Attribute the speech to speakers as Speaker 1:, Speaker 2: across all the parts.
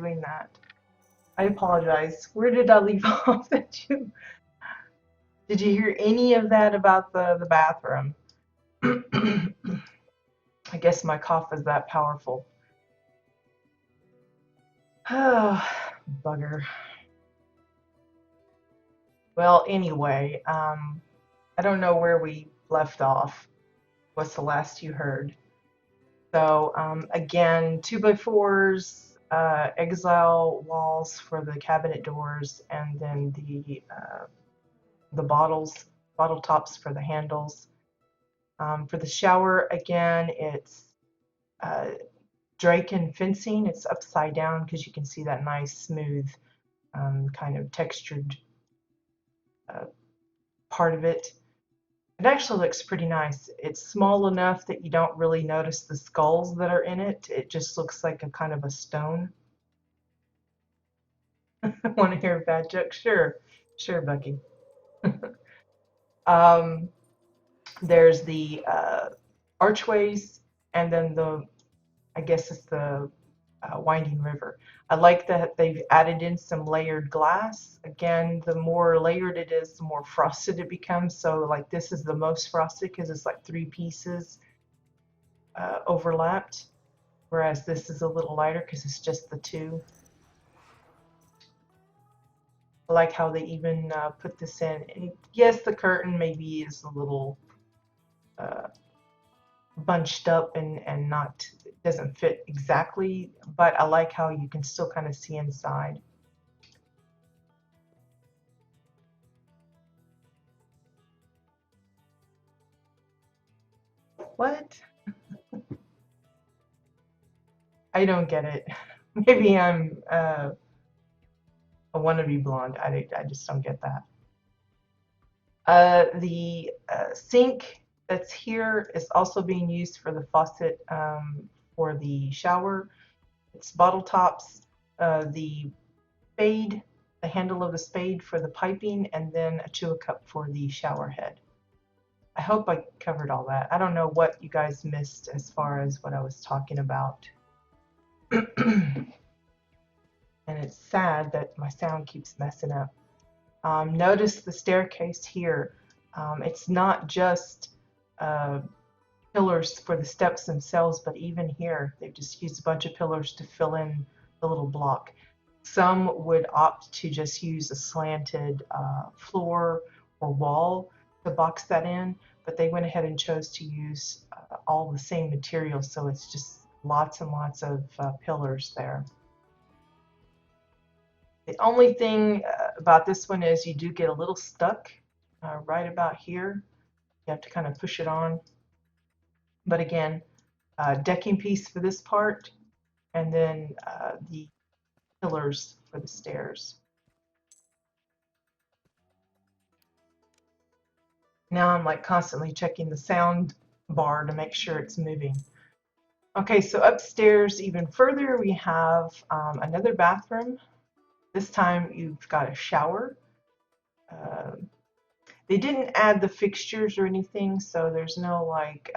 Speaker 1: doing that. I apologize. Where did I leave off? Did you hear any of that about the bathroom? I guess my cough is that powerful. Oh, bugger. Well, anyway, I don't know where we left off. What's the last you heard? So again, 2x4s, exile walls for the cabinet doors, and then the bottle tops for the handles. For the shower, again, it's Draken fencing. It's upside down because you can see that nice, smooth, kind of textured part of it. It actually looks pretty nice. It's small enough that you don't really notice the skulls that are in it. It just looks like a kind of a stone. Want to hear a bad joke? Sure. Sure, Bucky. There's the archways, and then I guess it's the winding river. I like that they've added in some layered glass. Again, the more layered it is, the more frosted it becomes. So like this is the most frosted because it's like 3 pieces overlapped, whereas this is a little lighter because it's just the 2. I like how they even put this in. And yes, the curtain maybe is a little bunched up and not doesn't fit exactly, but I like how you can still kind of see inside. What? I don't get it. Maybe I'm a wannabe blonde. I just don't get that. The sink that's here is also being used for the faucet for the shower. It's bottle tops, the spade, the handle of the spade for the piping, and then a chewa cup for the shower head. I hope I covered all that. I don't know what you guys missed as far as what I was talking about. And it's sad that my sound keeps messing up. Notice the staircase here. It's not just pillars for the steps themselves, but even here, they've just used a bunch of pillars to fill in the little block. Some would opt to just use a slanted floor or wall to box that in, but they went ahead and chose to use all the same material, so it's just lots and lots of pillars there. The only thing about this one is you do get a little stuck right about here. You have to kind of push it on. But again, decking piece for this part, and then the pillars for the stairs. Now I'm like constantly checking the sound bar to make sure it's moving. Okay, so upstairs even further we have another bathroom. This time you've got a shower. They didn't add the fixtures or anything, so there's no like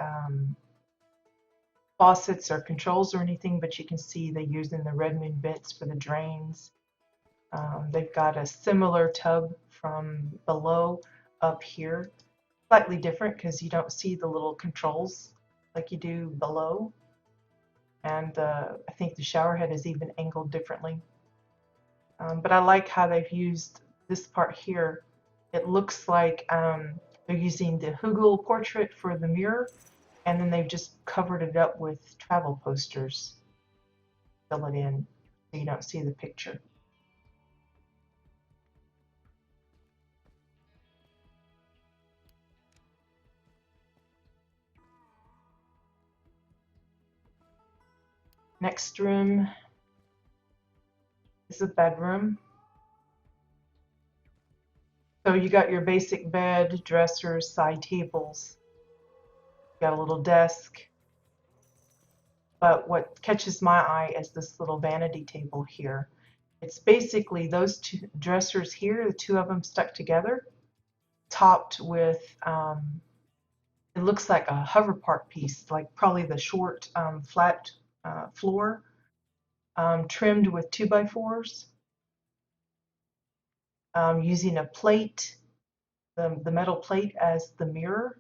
Speaker 1: faucets or controls or anything, but you can see they're using the red moon vents for the drains. They've got a similar tub from below up here. Slightly different because you don't see the little controls like you do below. And I think the shower head is even angled differently. But I like how they've used this part here. It looks like they're using the Hugel portrait for the mirror, and then they've just covered it up with travel posters. Fill it in so you don't see the picture. Next room is a bedroom. So you got your basic bed, dressers, side tables. You got a little desk. But what catches my eye is this little vanity table here. It's basically those 2 dressers here, the 2 of them stuck together, topped with, it looks like a hover part piece, like probably the short flat floor. trimmed with 2x4s, using a plate, the metal plate as the mirror.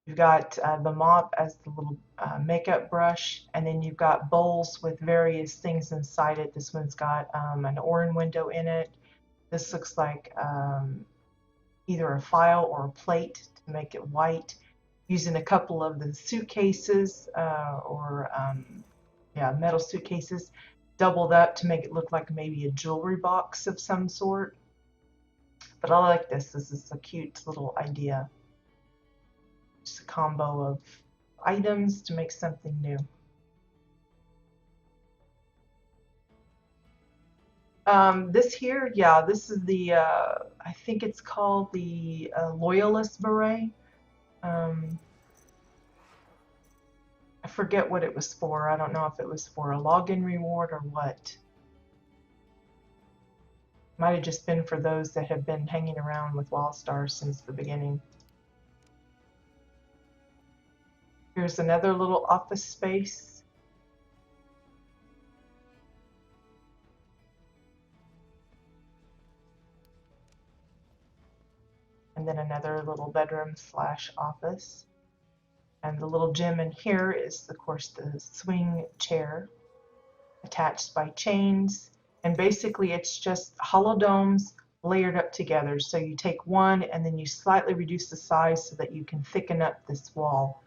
Speaker 1: You've got the mop as the little makeup brush, and then you've got bowls with various things inside it. This one's got an orange window in it. This looks like either a file or a plate to make it white, using a couple of the suitcases metal suitcases, doubled up to make it look like maybe a jewelry box of some sort. But I like this. This is a cute little idea. Just a combo of items to make something new. This here, yeah, this is the, I think it's called the Loyalist Beret. I forget what it was for. I don't know if it was for a login reward or what. Might have just been for those that have been hanging around with WildStar since the beginning. Here's another little office space. And then another little bedroom slash office. And the little gym in here is, of course, the swing chair attached by chains. And basically it's just hollow domes layered up together. So you take one and then you slightly reduce the size so that you can thicken up this wall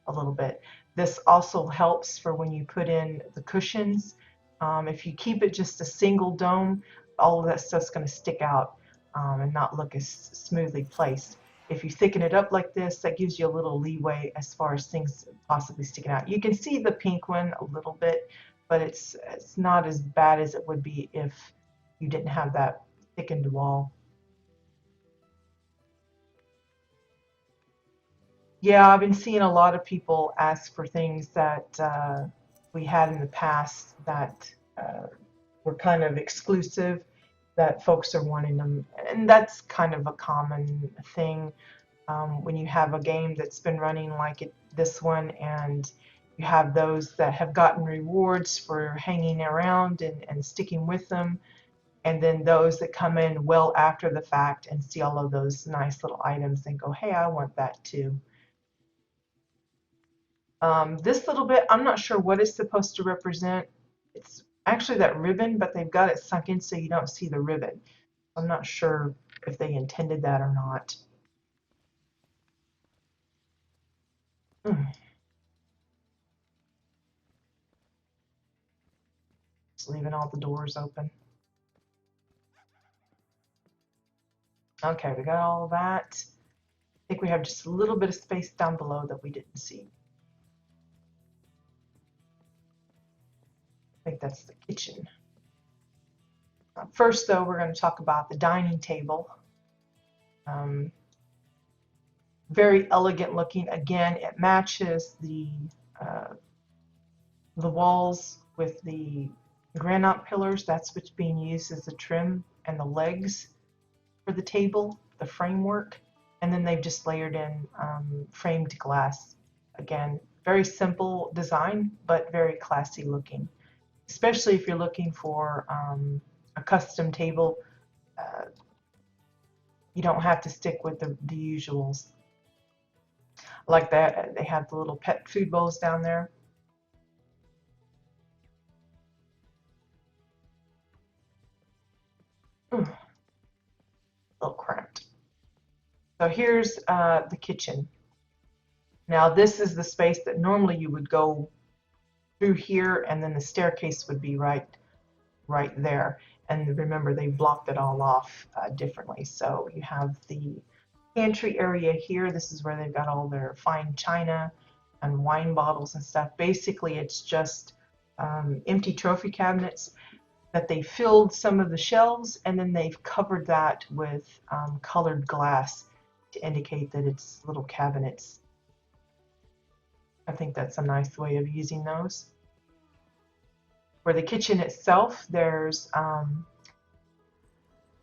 Speaker 1: a little bit. This also helps for when you put in the cushions. If you keep it just a single dome, all of that stuff's going to stick out and not look as smoothly placed. If you thicken it up like this, that gives you a little leeway as far as things possibly sticking out. You can see the pink one a little bit, but it's not as bad as it would be if you didn't have that thickened wall. Yeah, I've been seeing a lot of people ask for things that we had in the past that were kind of exclusive, that folks are wanting them. And that's kind of a common thing when you have a game that's been running like this one, and you have those that have gotten rewards for hanging around and sticking with them, and then those that come in well after the fact and see all of those nice little items and go, hey, I want that too. This little bit, I'm not sure what it's supposed to represent. It's actually that ribbon, but they've got it sunk in so you don't see the ribbon. I'm not sure if they intended that or not. Just leaving all the doors open. Okay, we got all of that. I think we have just a little bit of space down below that we didn't see. I think that's the kitchen. First, though, we're going to talk about the dining table. Very elegant looking. Again, it matches the walls with the granite pillars. That's what's being used as the trim and the legs for the table, the framework. And then they've just layered in framed glass. Again, very simple design, but very classy looking. Especially if you're looking for a custom table, you don't have to stick with the usuals. Like that, they have the little pet food bowls down there. A little cramped. So here's the kitchen. Now this is the space that normally you would go through here, and then the staircase would be right there. And remember, they blocked it all off differently. So you have the pantry area here. This is where they've got all their fine china and wine bottles and stuff. Basically, it's just empty trophy cabinets that they filled some of the shelves, and then they've covered that with colored glass to indicate that it's little cabinets. I think that's a nice way of using those. For the kitchen itself, there's,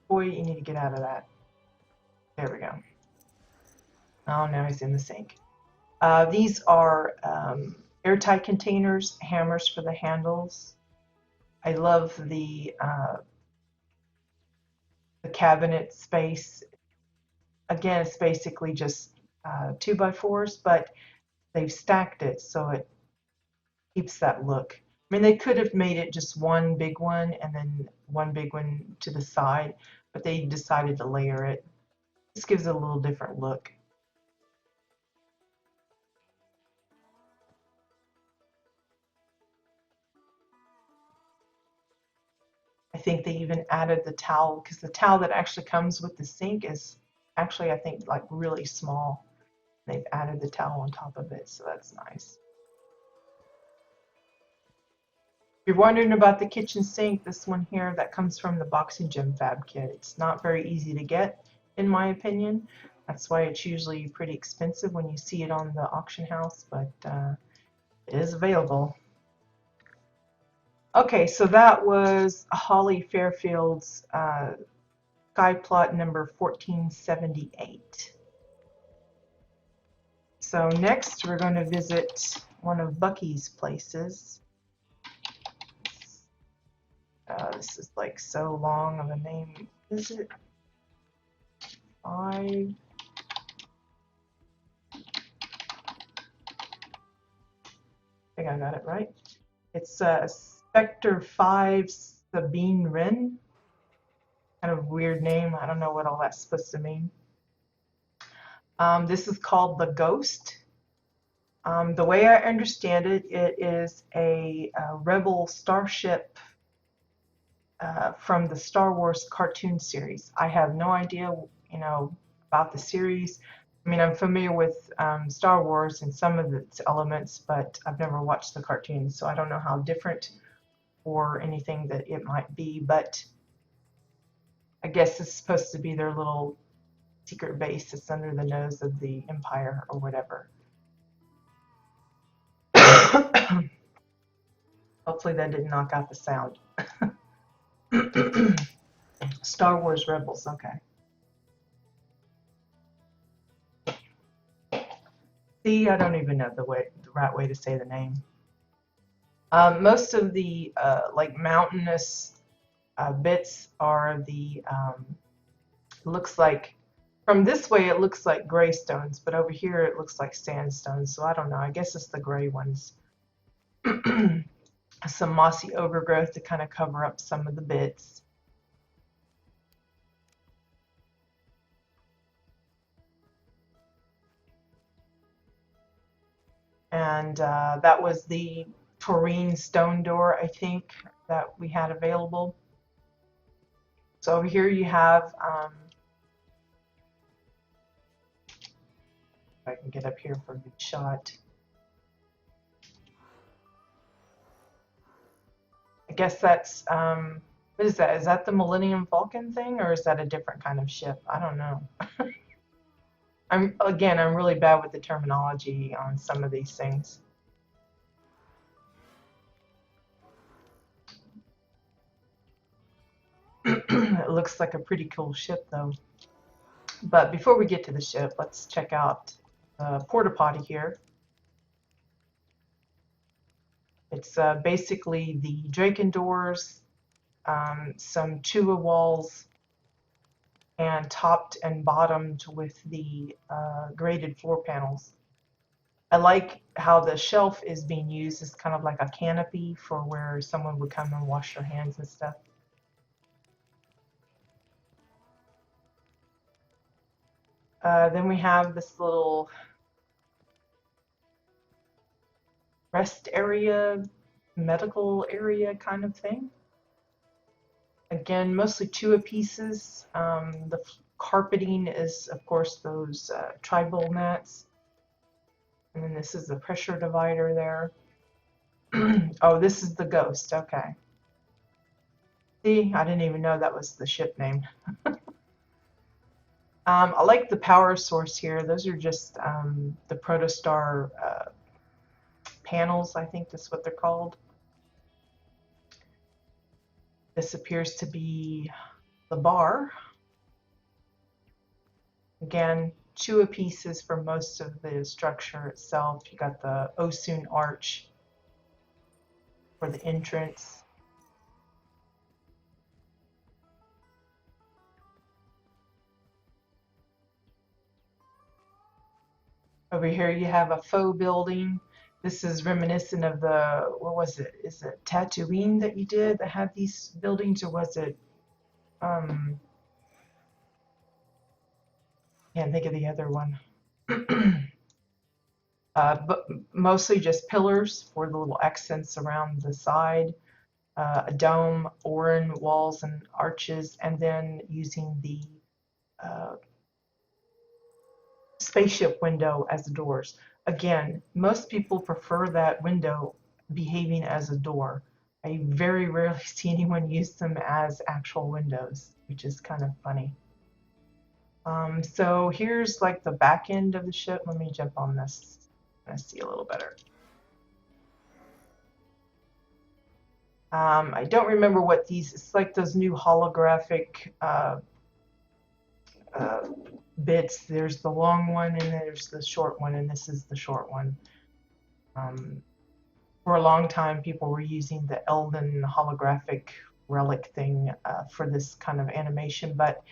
Speaker 1: boy, you need to get out of that. There we go. Oh, now he's in the sink. These are airtight containers, hammers for the handles, I love the cabinet space. Again, it's basically just 2x4s, but they've stacked it so it keeps that look. I mean, they could have made it just one big one and then one big one to the side, but they decided to layer it. This gives it a little different look. I think they even added the towel because the towel that actually comes with the sink is actually, I think, like really small. They've added the towel on top of it, so that's nice. If you're wondering about the kitchen sink, this one here that comes from the Boxing Gym Fab Kit. It's not very easy to get, in my opinion. That's why it's usually pretty expensive when you see it on the auction house, but it is available. Okay, so that was Holly Fairfield's Sky Plot number 1478. So next we're going to visit one of Bucky's places. This is like so long of a name. Is it 5? I think I got it right. It's Spectre 5 Sabine Wren. Kind of weird name. I don't know what all that's supposed to mean. This is called The Ghost. The way I understand it, it is a rebel starship from the Star Wars cartoon series. I have no idea, about the series. I mean, I'm familiar with Star Wars and some of its elements, but I've never watched the cartoons, so I don't know how different or anything that it might be, but I guess it's supposed to be their little secret base that's under the nose of the Empire or whatever. Hopefully that didn't knock out the sound. Star Wars Rebels, okay. See, I don't even know the right way to say the name. Most of the like mountainous bits are the looks like, from this way it looks like gray stones, but over here it looks like sandstones, so I don't know, I guess it's the gray ones. Some mossy overgrowth to kind of cover up some of the bits. And that was the Taurine stone door, I think, that we had available. So over here you have, if I can get up here for a good shot. I guess that's, what is that? Is that the Millennium Falcon thing, or is that a different kind of ship? I don't know. I'm really bad with the terminology on some of these things. It looks like a pretty cool ship, though. But before we get to the ship, let's check out the porta potty here. It's basically the Draken doors, some Chua walls, and topped and bottomed with the graded floor panels. I like how the shelf is being used as kind of like a canopy for where someone would come and wash their hands and stuff. Then we have this little rest area, medical area kind of thing. Again, mostly Chua pieces. The carpeting is, of course, those tri-bowl mats. And then this is the pressure divider there. Oh, this is the Ghost. Okay. See, I didn't even know that was the ship name. I like the power source here. Those are just the Protostar panels, I think that's what they're called. This appears to be the bar. Again, Chua pieces for most of the structure itself. You got the Osun arch for the entrance. Over here you have a faux building. This is reminiscent of the, what was it? Is it Tatooine that you did that had these buildings, or was it, can't think of the other one. But mostly just pillars for the little accents around the side, a dome, oran walls and arches, and then using the uh, spaceship window as the doors. Again, most people prefer that window behaving as a door. I very rarely see anyone use them as actual windows, which is kind of funny. So here's like the back end of the ship. Let me jump on this. I see a little better. I don't remember what these, it's like those new holographic bits. There's the long one and there's the short one, and this is the short one. For a long time, people were using the Elden holographic relic thing for this kind of animation, but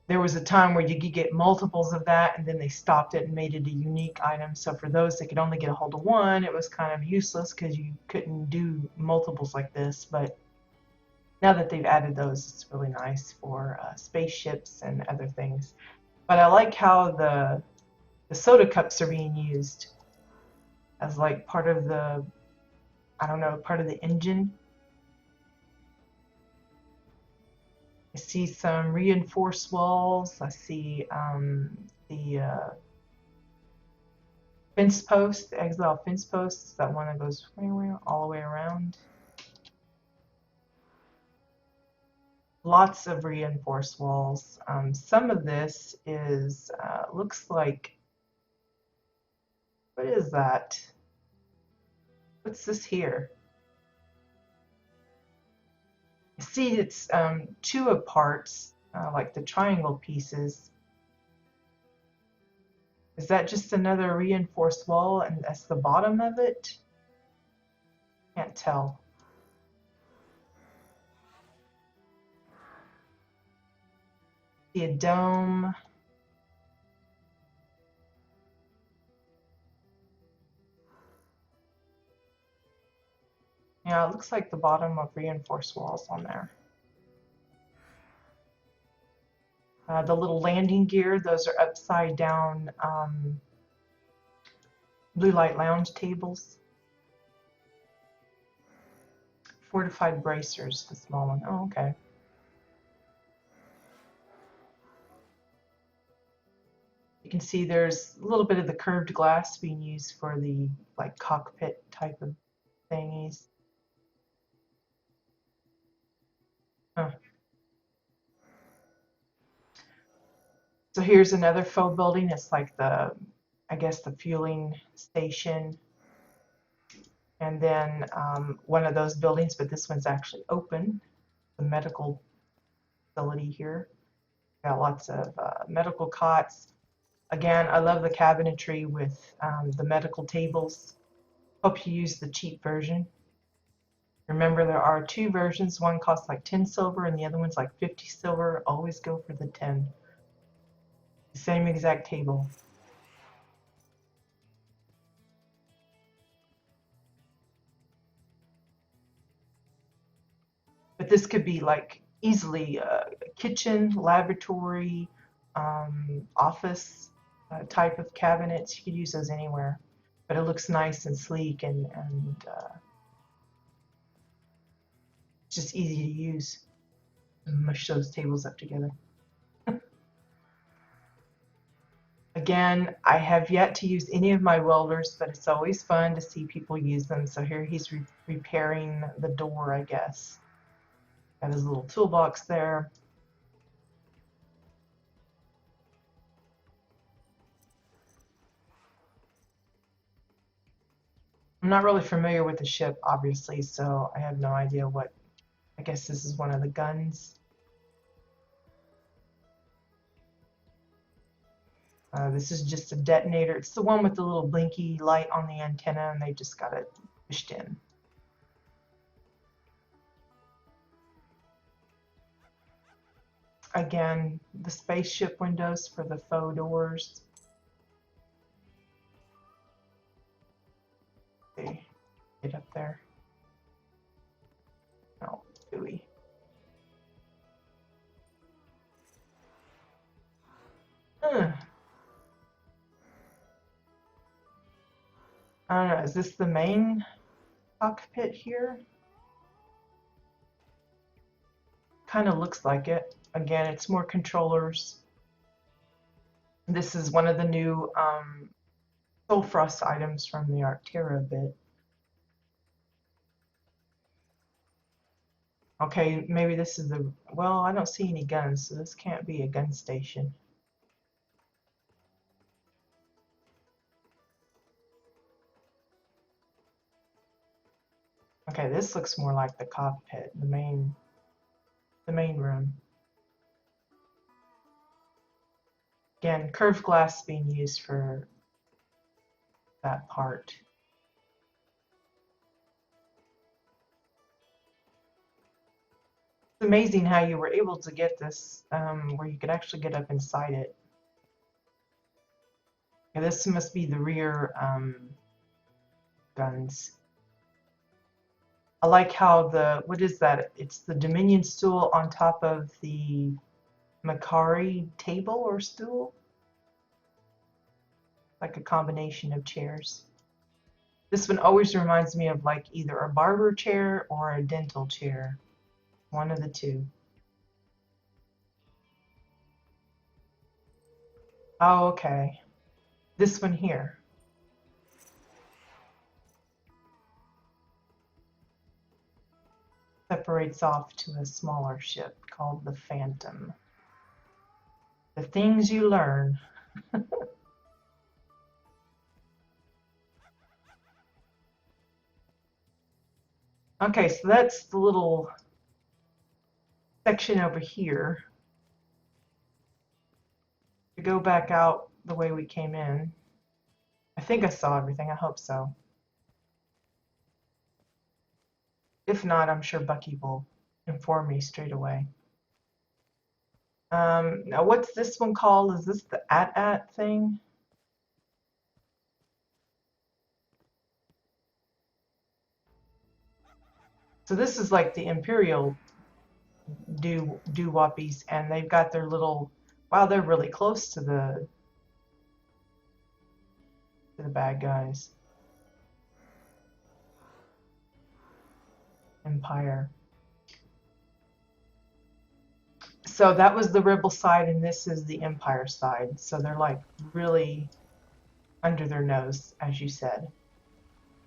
Speaker 1: there was a time where you could get multiples of that, and then they stopped it and made it a unique item. So for those that could only get a hold of one, it was kind of useless because you couldn't do multiples like this. But now that they've added those, it's really nice for spaceships and other things. But I like how the soda cups are being used as like part of the, I don't know, part of the engine. I see some reinforced walls. I see the fence post, the Exile fence post, that one that goes all the way around. Lots of reinforced walls. Some of this is, looks like, what is that? What's this here? See, it's two of parts, like the triangle pieces. Is that just another reinforced wall and that's the bottom of it? Can't tell. See a dome. Yeah, it looks like the bottom of reinforced walls on there. The little landing gear, those are upside down blue light lounge tables. Fortified bracers, the small one. Oh, okay. You can see there's a little bit of the curved glass being used for the like cockpit type of thingies. Huh. So here's another faux building. It's like the, I guess, the fueling station. And then one of those buildings, but this one's actually open, the medical facility here. Got lots of medical cots. Again, I love the cabinetry with the medical tables. Hope you use the cheap version. Remember, there are two versions. One costs like 10 silver and the other one's like 50 silver. Always go for the 10. The same exact table. But this could be like easily a kitchen, laboratory, office type of cabinets. You could use those anywhere. But it looks nice and sleek and it's just easy to use. Mush those tables up together. Again, I have yet to use any of my welders, but it's always fun to see people use them. So here he's repairing the door, I guess. Got his little toolbox there. I'm not really familiar with the ship, obviously, so I have no idea what, I guess this is one of the guns. This is just a detonator. It's the one with the little blinky light on the antenna, and they just got it pushed in. Again, the spaceship windows for the faux doors. I don't know, is this the main cockpit here? Kind of looks like it. Again, it's more controllers. This is one of the new Soul Frost items from the Arctera bit. Okay, maybe this is the, well, I don't see any guns, so this can't be a gun station. Okay, this looks more like the cockpit, the main room. Again, curved glass being used for that part. It's amazing how you were able to get this where you could actually get up inside it. Okay, this must be the rear guns. I like how the, what is that? It's the Dominion stool on top of the Macari table or stool. Like a combination of chairs. This one always reminds me of like either a barber chair or a dental chair. One of the two. Oh, okay. This one here. Separates off to a smaller ship called the Phantom. The things you learn. Okay, so that's the little section over here. To go back out the way we came in. I think I saw everything. I hope so. If not, I'm sure Bucky will inform me straight away. Now what's this one called? Is this the AT-AT thing? So this is like the Imperial doo-woppies, and they've got their little, wow, they're really close to the bad guys. Empire. So that was the Rebel side, and this is the Empire side. So they're like really under their nose, as you said.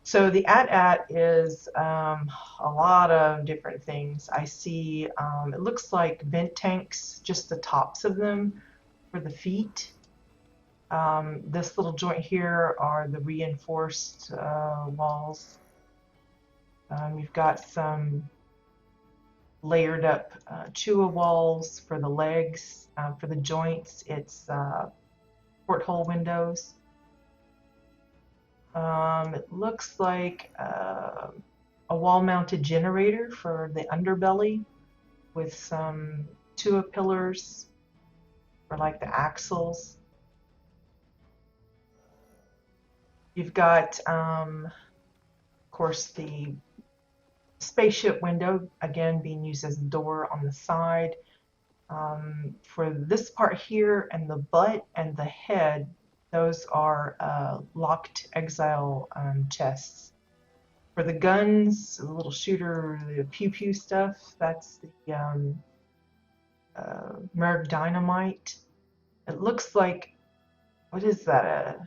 Speaker 1: So the AT-AT is a lot of different things. I see it looks like vent tanks, just the tops of them for the feet. This little joint here are the reinforced walls. You've got some layered up Chua walls for the legs. For the joints, it's porthole windows. It looks like a wall-mounted generator for the underbelly with some Tua pillars for like the axles. You've got, of course, the spaceship window, again being used as a door on the side. For this part here and the butt and the head, those are locked Exile chests. For the guns, the little shooter, the pew-pew stuff, that's the Merg Dynamite. It looks like, what is that?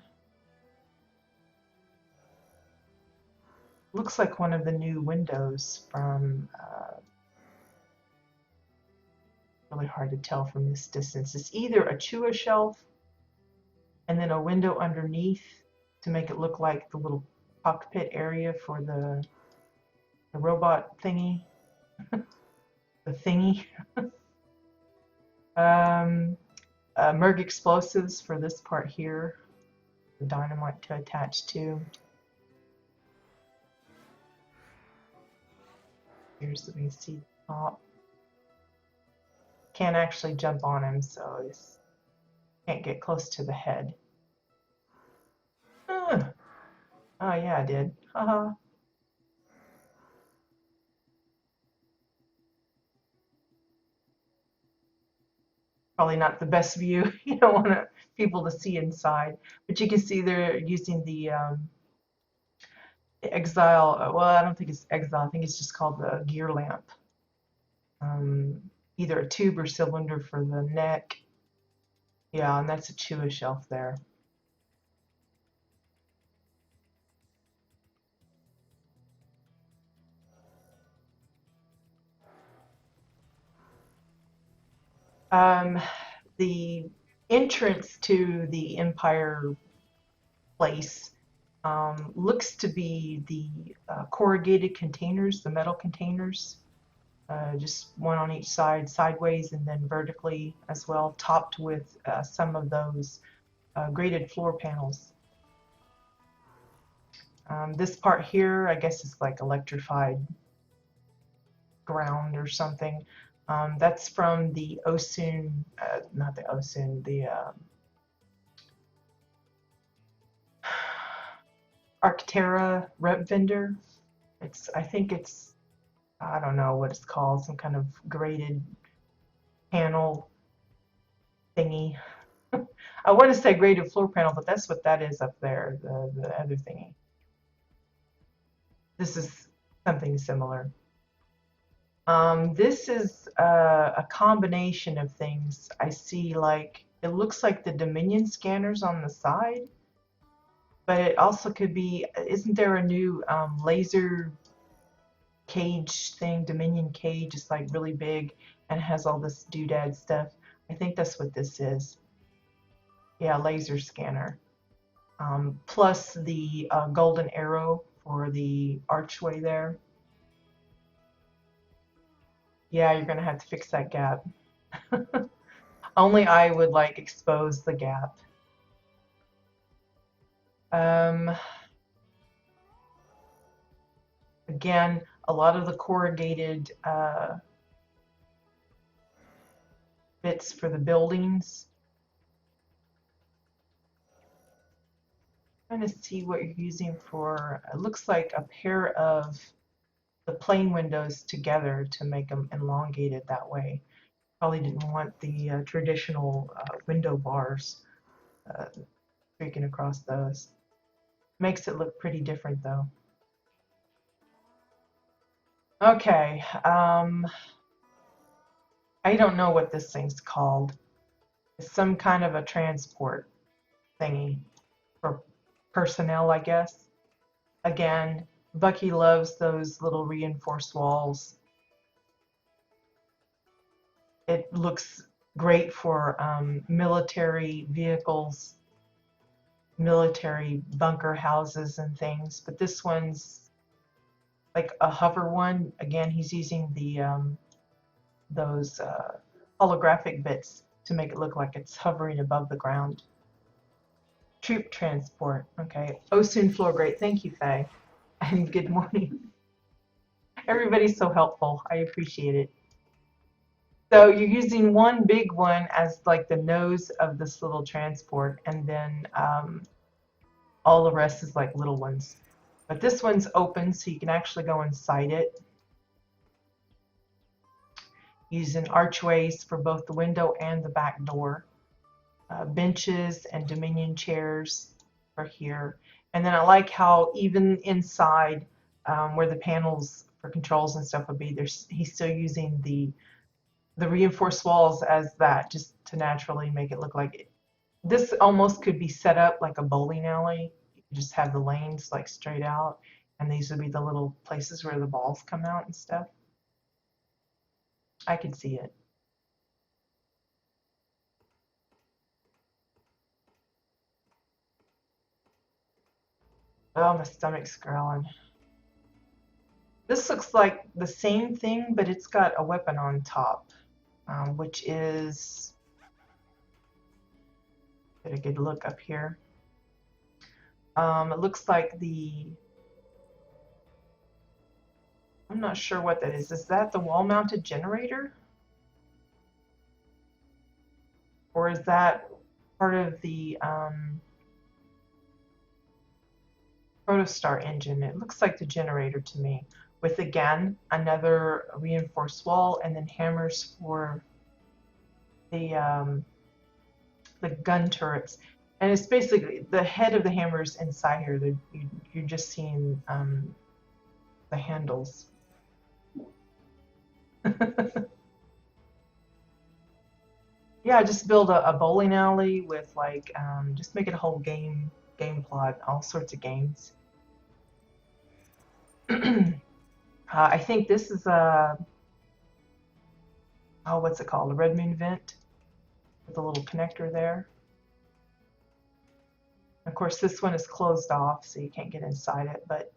Speaker 1: Looks like one of the new windows from, really hard to tell from this distance. It's either a Chua shelf and then a window underneath to make it look like the little cockpit area for the robot thingy. The thingy. Merg explosives for this part here. The dynamite to attach to. Here's let me see the top. Can't actually jump on him, so it's can't get close to the head. Oh yeah, I did. Haha. Probably not the best view. You don't want people to see inside, but you can see they're using the Exile, well, I don't think it's Exile. I think it's just called the gear lamp. Either a tube or cylinder for the neck. Yeah, and that's a Chua shelf there. The entrance to the Empire place looks to be the corrugated containers, the metal containers, just one on each side, sideways and then vertically as well, topped with some of those graded floor panels. This part here, I guess, is like electrified ground or something. That's from the Osun, not the Osun, the Arctera rep vendor. I think it's, I don't know what it's called, some kind of graded panel thingy. I want to say graded floor panel, but that's what that is up there, the other thingy. This is something similar. This is a combination of things. I see, like, it looks like the Dominion scanners on the side, but it also could be, isn't there a new laser cage thing, Dominion cage? It's like really big and has all this doodad stuff. I think that's what this is. Yeah, laser scanner. Plus the golden arrow for the archway there. Yeah, you're gonna have to fix that gap. Only I would like expose the gap. Again, a lot of the corrugated bits for the buildings. Trying to see what you're using for, it looks like a pair of the plane windows together to make them elongated that way. Probably didn't want the traditional window bars streaking across those. Makes it look pretty different though. Okay, I don't know what this thing's called. It's some kind of a transport thingy for personnel, I guess. Again, Bucky loves those little reinforced walls. It looks great for military vehicles, military bunker houses and things, but this one's like a hover one. Again, he's using the those holographic bits to make it look like it's hovering above the ground. Troop transport. Okay. Osun floor grate. Thank you, Faye. And good morning. Everybody's so helpful. I appreciate it. So you're using one big one as like the nose of this little transport, and then all the rest is like little ones. But this one's open, so you can actually go inside it. Using archways for both the window and the back door. Benches and Dominion chairs are here. And then I like how even inside where the panels for controls and stuff would be, he's still using the reinforced walls as that, just to naturally make it look like it. This almost could be set up like a bowling alley. You just have the lanes like straight out, and these would be the little places where the balls come out and stuff. I could see it. Oh, my stomach's growling. This looks like the same thing, but it's got a weapon on top, which is, get a good look up here. It looks like I'm not sure what that is. Is that the wall-mounted generator? Or is that part of the WildStar engine? It looks like the generator to me, with again another reinforced wall and then hammers for the gun turrets. And it's basically the head of the hammer is inside here. You're just seeing the handles. Yeah, just build a bowling alley with like just make it a whole game plot, all sorts of games. I think this is a oh, what's it called? A red moon vent with a little connector there. Of course, this one is closed off, so you can't get inside it, but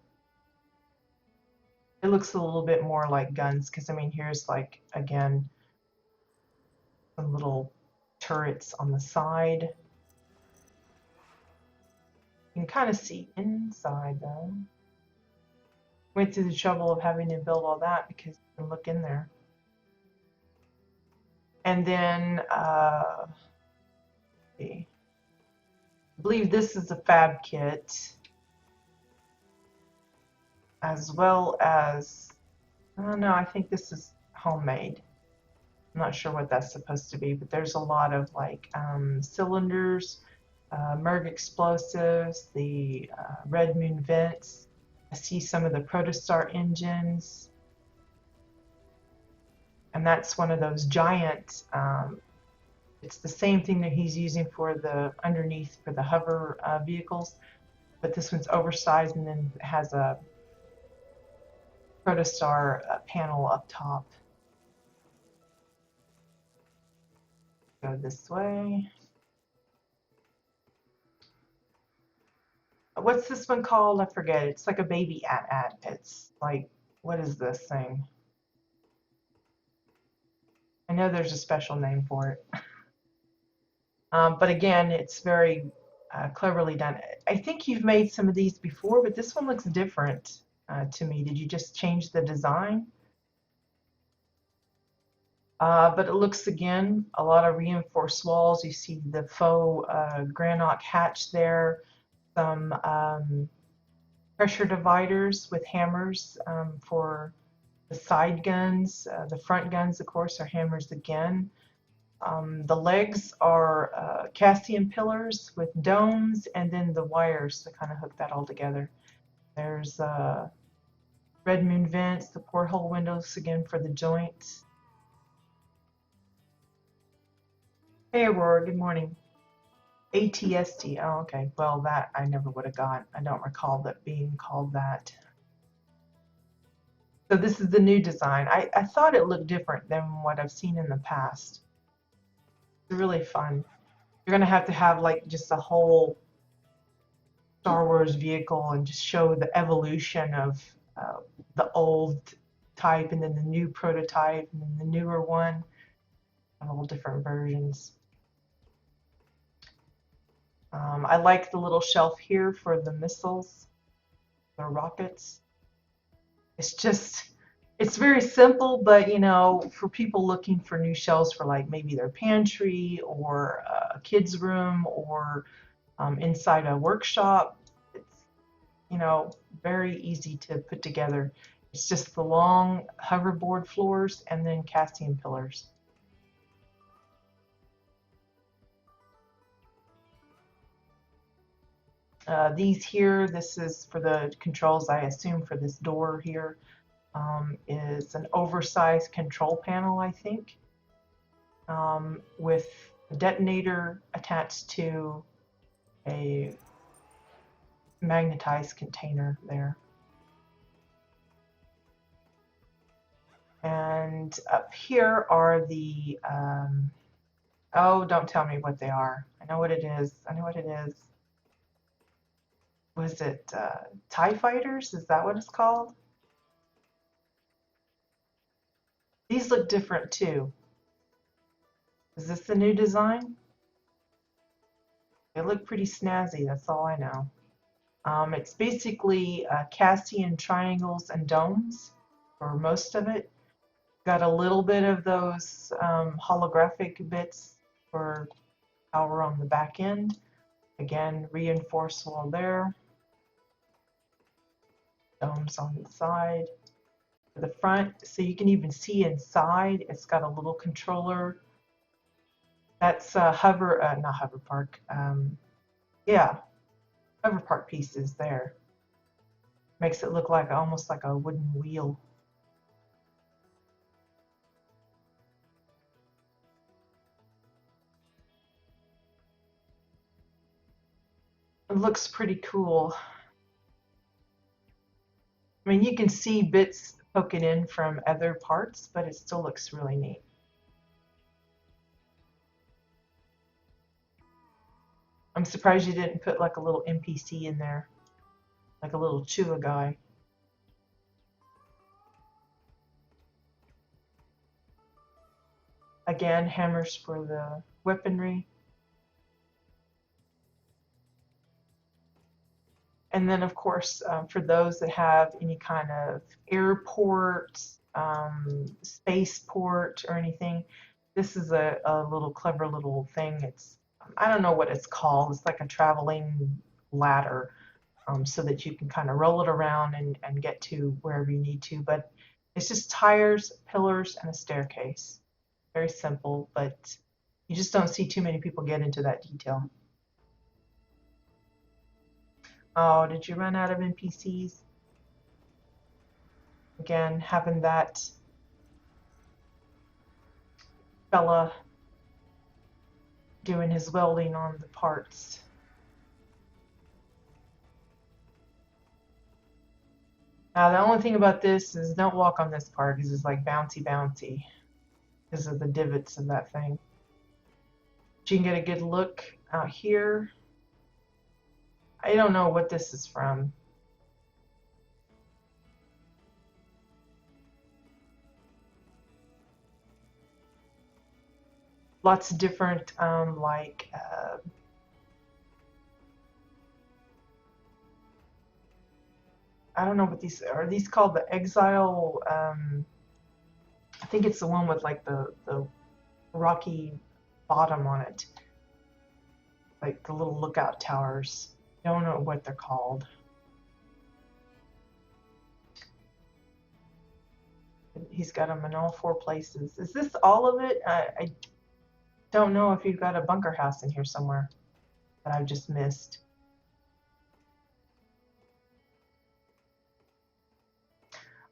Speaker 1: it looks a little bit more like guns because I mean, here's like again some little turrets on the side. You can kind of see inside though. Went through the trouble of having to build all that because you can look in there. And then I believe this is a fab kit, as well as, I don't know, I think this is homemade. I'm not sure what that's supposed to be, but there's a lot of like cylinders, Merg explosives, the Red Moon vents. I see some of the Protostar engines. And that's one of those giant, it's the same thing that he's using for the underneath for the hover vehicles, but this one's oversized and then has a Protostar panel up top. Go this way. What's this one called? I forget. It's like a baby AT-AT. It's like, what is this thing? I know there's a special name for it. But again, it's very cleverly done. I think you've made some of these before, but this one looks different to me. Did you just change the design? But it looks, again, a lot of reinforced walls. You see the faux granite hatch there, some pressure dividers with hammers for the side guns. The front guns, of course, are hammers again. The legs are Cassian pillars with domes, and then the wires to kind of hook that all together. There's red moon vents, the porthole windows again for the joints. Hey Aurora, good morning. ATST, oh okay, well that I never would have got. I don't recall that being called that. So this is the new design. I thought it looked different than what I've seen in the past. It's really fun. You're gonna have to have like just a whole Star Wars vehicle and just show the evolution of the old type and then the new prototype and then the newer one, all different versions. I like the little shelf here for the missiles, the rockets. It's very simple, but you know, for people looking for new shelves for like maybe their pantry or a kid's room or inside a workshop, it's, you know, very easy to put together. It's just the long hoverboard floors and then Cassian pillars. These here, this is for the controls, I assume, for this door here, is an oversized control panel, I think, with a detonator attached to a magnetized container there. And up here are the, oh, don't tell me what they are. I know what it is. I know what it is. Was it TIE fighters? Is that what it's called? These look different too. Is this the new design? They look pretty snazzy, that's all I know. It's basically Cassian triangles and domes for most of it. Got a little bit of those holographic bits for power on the back end. Again, reinforced wall there. Domes on the side. For the front, so you can even see inside, it's got a little controller. That's not hover park. Yeah, cover part piece is there. Makes it look like almost like a wooden wheel. It looks pretty cool. I mean, you can see bits poking in from other parts, but it still looks really neat. I'm surprised you didn't put like a little NPC in there, like a little Chua guy. Again, hammers for the weaponry. And then, of course, for those that have any kind of airport, spaceport, or anything, this is a little clever little thing. It's, I don't know what it's called. It's like a traveling ladder, so that you can kind of roll it around and get to wherever you need to. But it's just tires, pillars, and a staircase. Very simple, but you just don't see too many people get into that detail. Oh, did you run out of NPCs? Again, having that fella doing his welding on the parts. Now, the only thing about this is don't walk on this part because it's like bouncy bouncy because of the divots in that thing. But you can get a good look out here. I don't know what this is from. Lots of different, like, I don't know what these are. These called the Exile? I think it's the one with like the rocky bottom on it, like the little lookout towers. Don't know what they're called. He's got them in all four places. Is this all of it? I don't know if you've got a bunker house in here somewhere that I've just missed.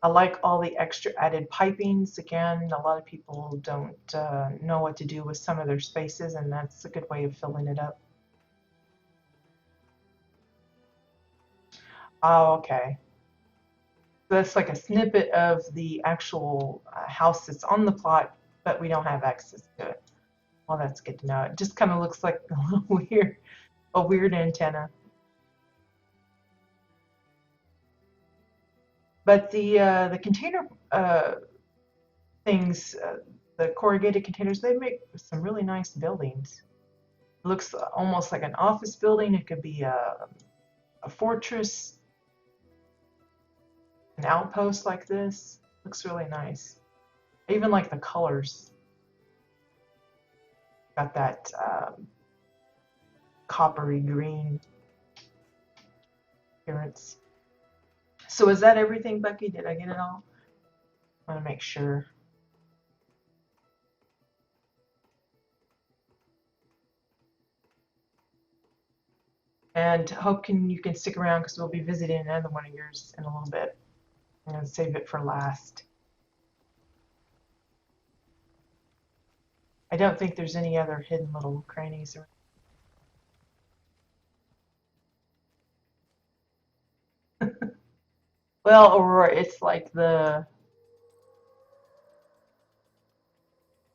Speaker 1: I like all the extra added pipings. Again, a lot of people don't know what to do with some of their spaces, and that's a good way of filling it up. Oh, okay. So that's like a snippet of the actual house that's on the plot, but we don't have access to it. Well, that's good to know. It just kind of looks like a weird antenna. But the container things, the corrugated containers, they make some really nice buildings. It looks almost like an office building. It could be a fortress, an outpost like this. Looks really nice. I even like the colors. Got that coppery green appearance. So is that everything, Becky? Did I get it all? I want to make sure. And hope you can stick around because we'll be visiting another one of yours in a little bit. I'm going to save it for last. I don't think there's any other hidden little crannies. Well, Aurora, it's like the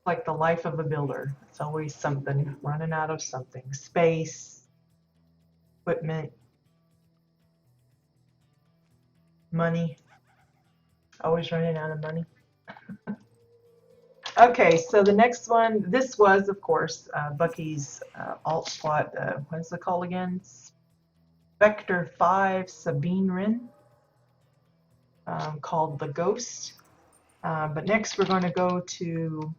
Speaker 1: life of a builder. It's always something, running out of something. Space, equipment, money. Always running out of money. Okay, so the next one, this was, of course, Bucky's alt squad. What is it called again? Vector 5 Sabine Wren, called the Ghost. But next we're going to go to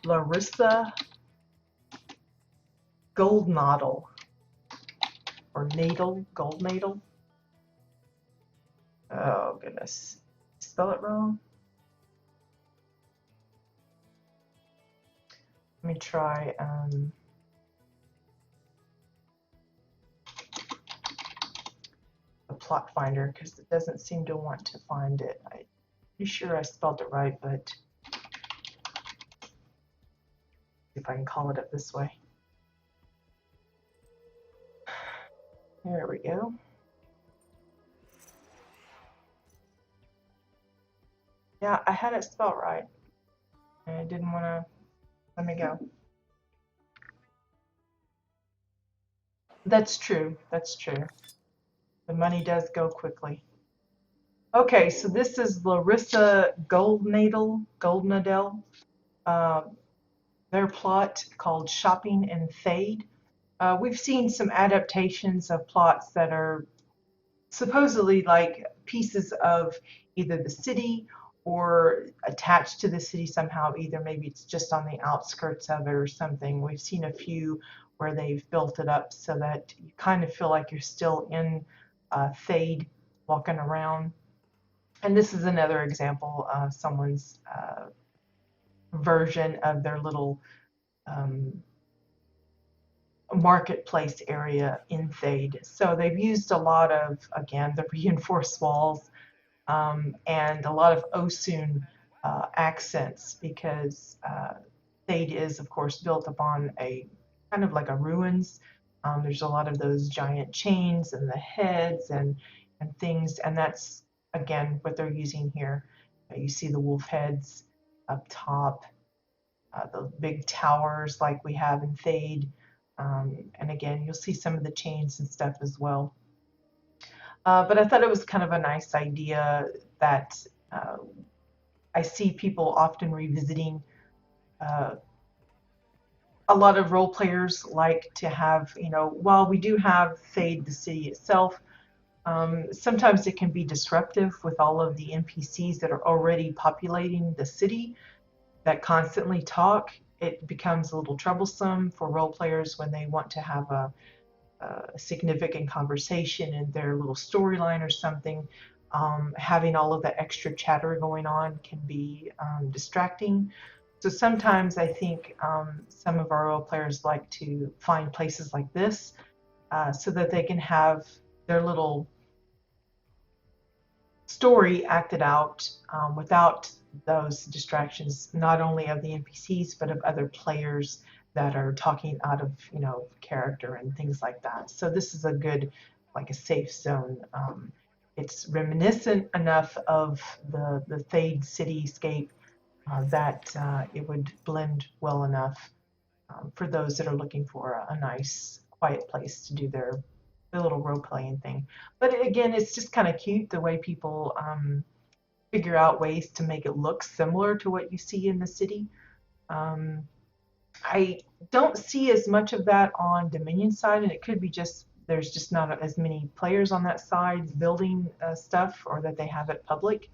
Speaker 1: Larissa Goldnadel, or Nadel, Goldnadel. Oh goodness, spell it wrong. Let me try. plot finder because it doesn't seem to want to find it. I'm pretty sure I spelled it right, but if I can call it up this way. There we go. Yeah, I had it spelled right, and I didn't want to let me go. That's true. That's true. The money does go quickly. Okay, so this is Larissa Goldnadel. Uh, their plot called Shopping in Thade. We've seen some adaptations of plots that are supposedly like pieces of either the city or attached to the city somehow. Either maybe it's just on the outskirts of it or something. We've seen a few where they've built it up so that you kind of feel like you're still in Thade walking around. And this is another example of someone's version of their little marketplace area in Thade. So they've used a lot of, again, the reinforced walls and a lot of Osun accents because Thade is, of course, built upon a kind of like a ruins. There's a lot of those giant chains and the heads and things, and that's again what they're using here. You see the wolf heads up top, the big towers like we have in Thade, and again you'll see some of the chains and stuff as well. But I thought it was kind of a nice idea that I see people often revisiting. A lot of role players like to have, while we do have Thade, the city itself, sometimes it can be disruptive with all of the NPCs that are already populating the city that constantly talk. It becomes a little troublesome for role players when they want to have a significant conversation in their little storyline or something. Having all of that extra chatter going on can be distracting. So sometimes I think some of our role players like to find places like this so that they can have their little story acted out without those distractions, not only of the NPCs, but of other players that are talking out of, character and things like that. So this is a good, like a safe zone. It's reminiscent enough of the Thade cityscape that it would blend well enough for those that are looking for a nice, quiet place to do their little role-playing thing. But again, it's just kind of cute the way people figure out ways to make it look similar to what you see in the city. I don't see as much of that on Dominion side, and it could be just there's just not as many players on that side building stuff, or that they have it public.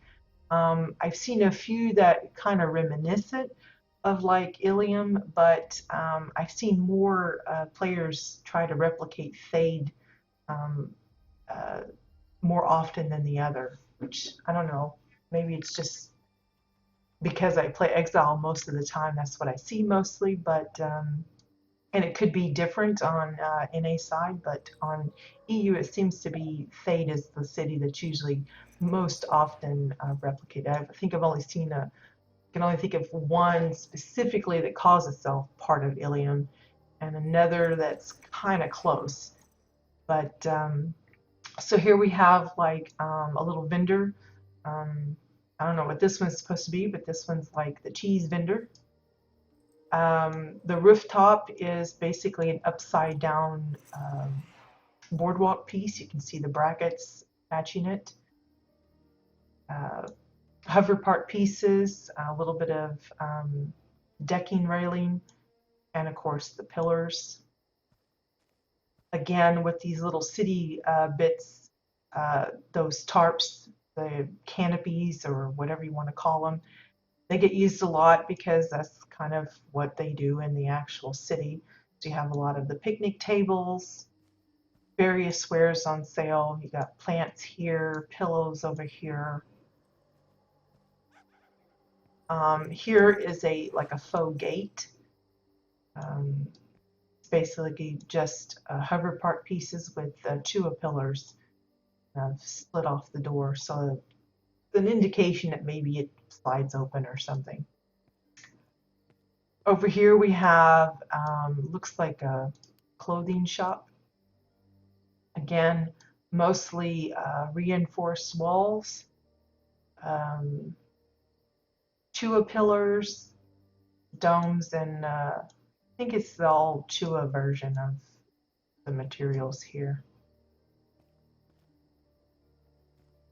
Speaker 1: I've seen a few that kind of reminiscent of like Ilium, but I've seen more players try to replicate Thade more often than the other, which I don't know. Maybe it's just because I play Exile most of the time, that's what I see mostly, but and it could be different on NA side, but on EU it seems to be Thade is the city that's usually most often replicated. I think I've only seen can only think of one specifically that calls itself part of Ilium, and another that's kind of close. But so here we have like a little vendor. I don't know what this one's supposed to be, but this one's like the cheese vendor. The rooftop is basically an upside down boardwalk piece. You can see the brackets matching it. Hover part pieces, a little bit of decking railing, and of course the pillars. Again, with these little city bits, those tarps, the canopies, or whatever you want to call them, they get used a lot because that's kind of what they do in the actual city. So you have a lot of the picnic tables, various wares on sale. You got plants here, pillows over here. Here is like a faux gate. It's basically just hover part pieces with chua pillars. split off the door, so it's an indication that maybe it slides open or something. Over here we have, looks like a clothing shop. Again, mostly reinforced walls, Chua pillars, domes, and I think it's the all Chua version of the materials here.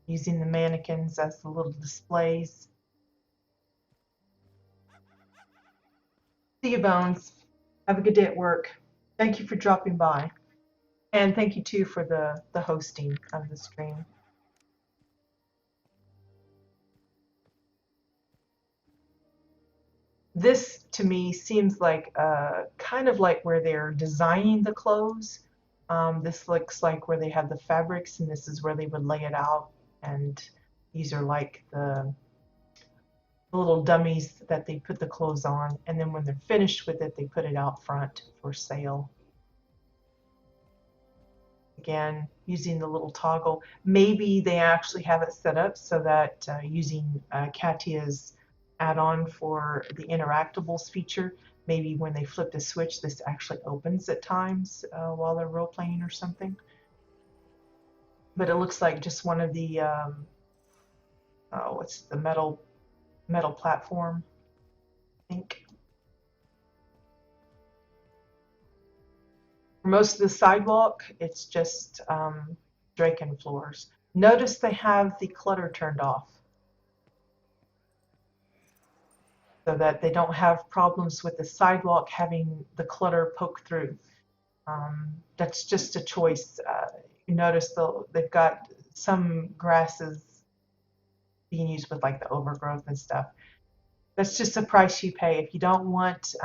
Speaker 1: Using the mannequins as the little displays. See you, Bones. Have a good day at work. Thank you for dropping by. And thank you too for the hosting of the stream. This to me seems like kind of like where they're designing the clothes. This looks like where they have the fabrics, and this is where they would lay it out. And these are like the little dummies that they put the clothes on, and then when they're finished with it, they put it out front for sale. Again, using the little toggle. Maybe they actually have it set up so that using Katia's add-on for the interactables feature, maybe when they flip the switch, this actually opens at times while they're role-playing or something. But it looks like just one of the, what's the metal platform, I think. For most of the sidewalk, it's just Draken floors. Notice they have the clutter turned off so that they don't have problems with the sidewalk having the clutter poke through. That's just a choice. You notice though they've got some grasses being used with like the overgrowth and stuff. That's just a price you pay. If you don't want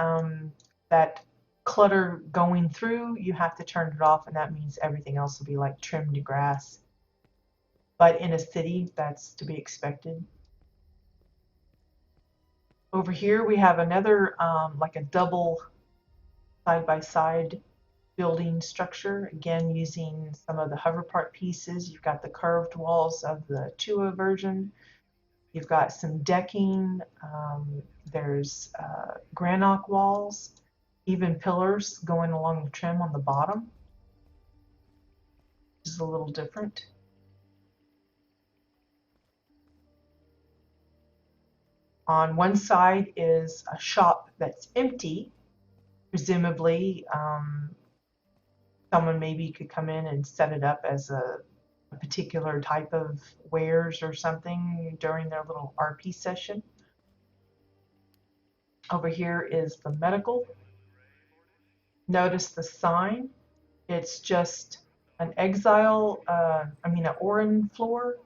Speaker 1: that clutter going through, you have to turn it off, and that means everything else will be like trimmed grass. But in a city, that's to be expected. Over here we have another like a double side-by-side building structure, again using some of the hover part pieces. You've got the curved walls of the Chua version. You've got some decking. There's granite walls, even pillars going along the trim on the bottom, which is a little different. On one side is a shop that's empty. Presumably, someone maybe could come in and set it up as a particular type of wares or something during their little RP session. Over here is the medical. Notice the sign. It's just an exile, an Orin floor,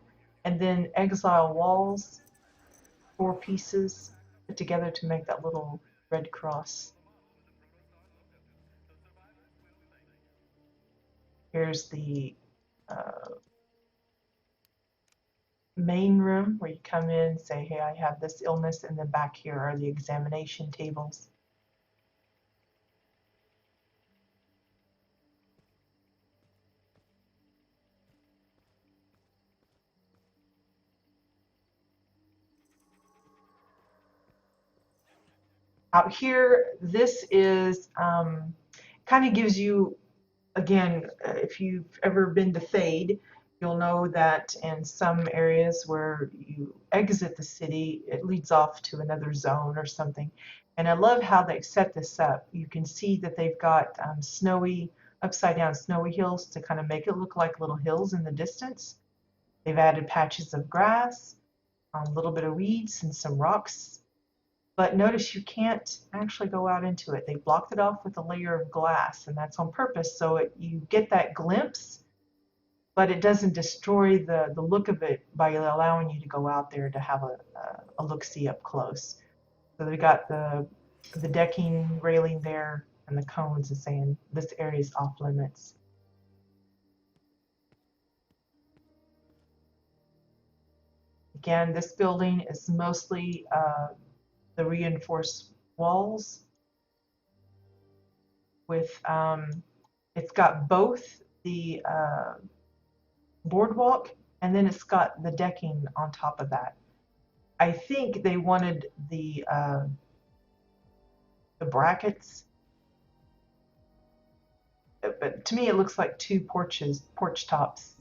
Speaker 1: and then exile walls, 4 pieces put together to make that little red cross. Here's the main room where you come in and say, hey, I have this illness, and then back here are the examination tables. Out here, this is kind of gives you, again, if you've ever been to Fade, you'll know that in some areas where you exit the city, it leads off to another zone or something. And I love how they set this up. You can see that they've got snowy, upside down snowy hills to kind of make it look like little hills in the distance. They've added patches of grass, a little bit of weeds, and some rocks. But notice you can't actually go out into it. They blocked it off with a layer of glass, and that's on purpose, so you get that glimpse, but it doesn't destroy the look of it by allowing you to go out there to have a look-see up close. So they've got the decking railing there and the cones is saying this area is off limits. Again, this building is mostly the reinforced walls with it's got both the boardwalk, and then it's got the decking on top of that. I think they wanted the brackets, but to me it looks like two porch tops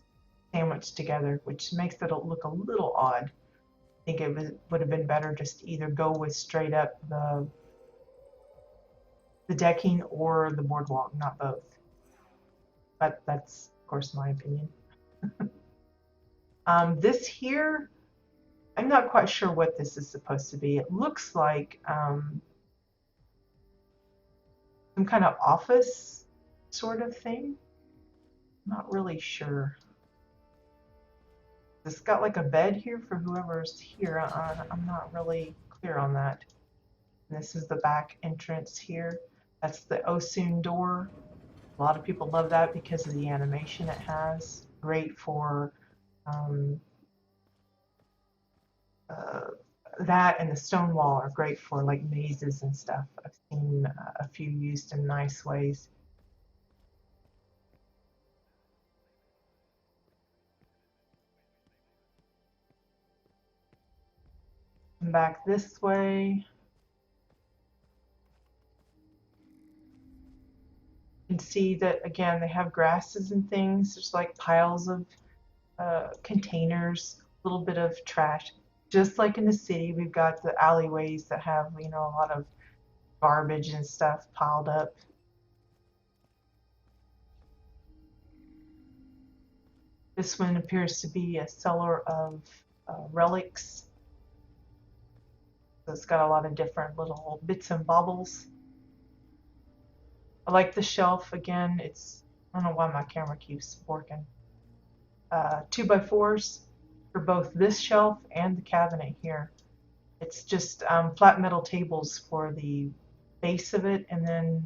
Speaker 1: sandwiched together, which makes it look a little odd. I think it would have been better just to either go with straight up the decking or the boardwalk, not both. But that's, of course, my opinion. This here, I'm not quite sure what this is supposed to be. It looks like some kind of office sort of thing. Not really sure. It's got like a bed here for whoever's here. I'm not really clear on that. And this is the back entrance here. That's the Osun door. A lot of people love that because of the animation it has. Great for that, and the stone wall are great for like mazes and stuff. I've seen a few used in nice ways. Come back this way. You can see that again they have grasses and things. There's like piles of containers, a little bit of trash. Just like in the city, we've got the alleyways that have, you know, a lot of garbage and stuff piled up. This one appears to be a cellar of relics. So it's got a lot of different little bits and baubles. I like the shelf again. I don't know why my camera keeps working. 2x4s for both this shelf and the cabinet here. It's just flat metal tables for the base of it, and then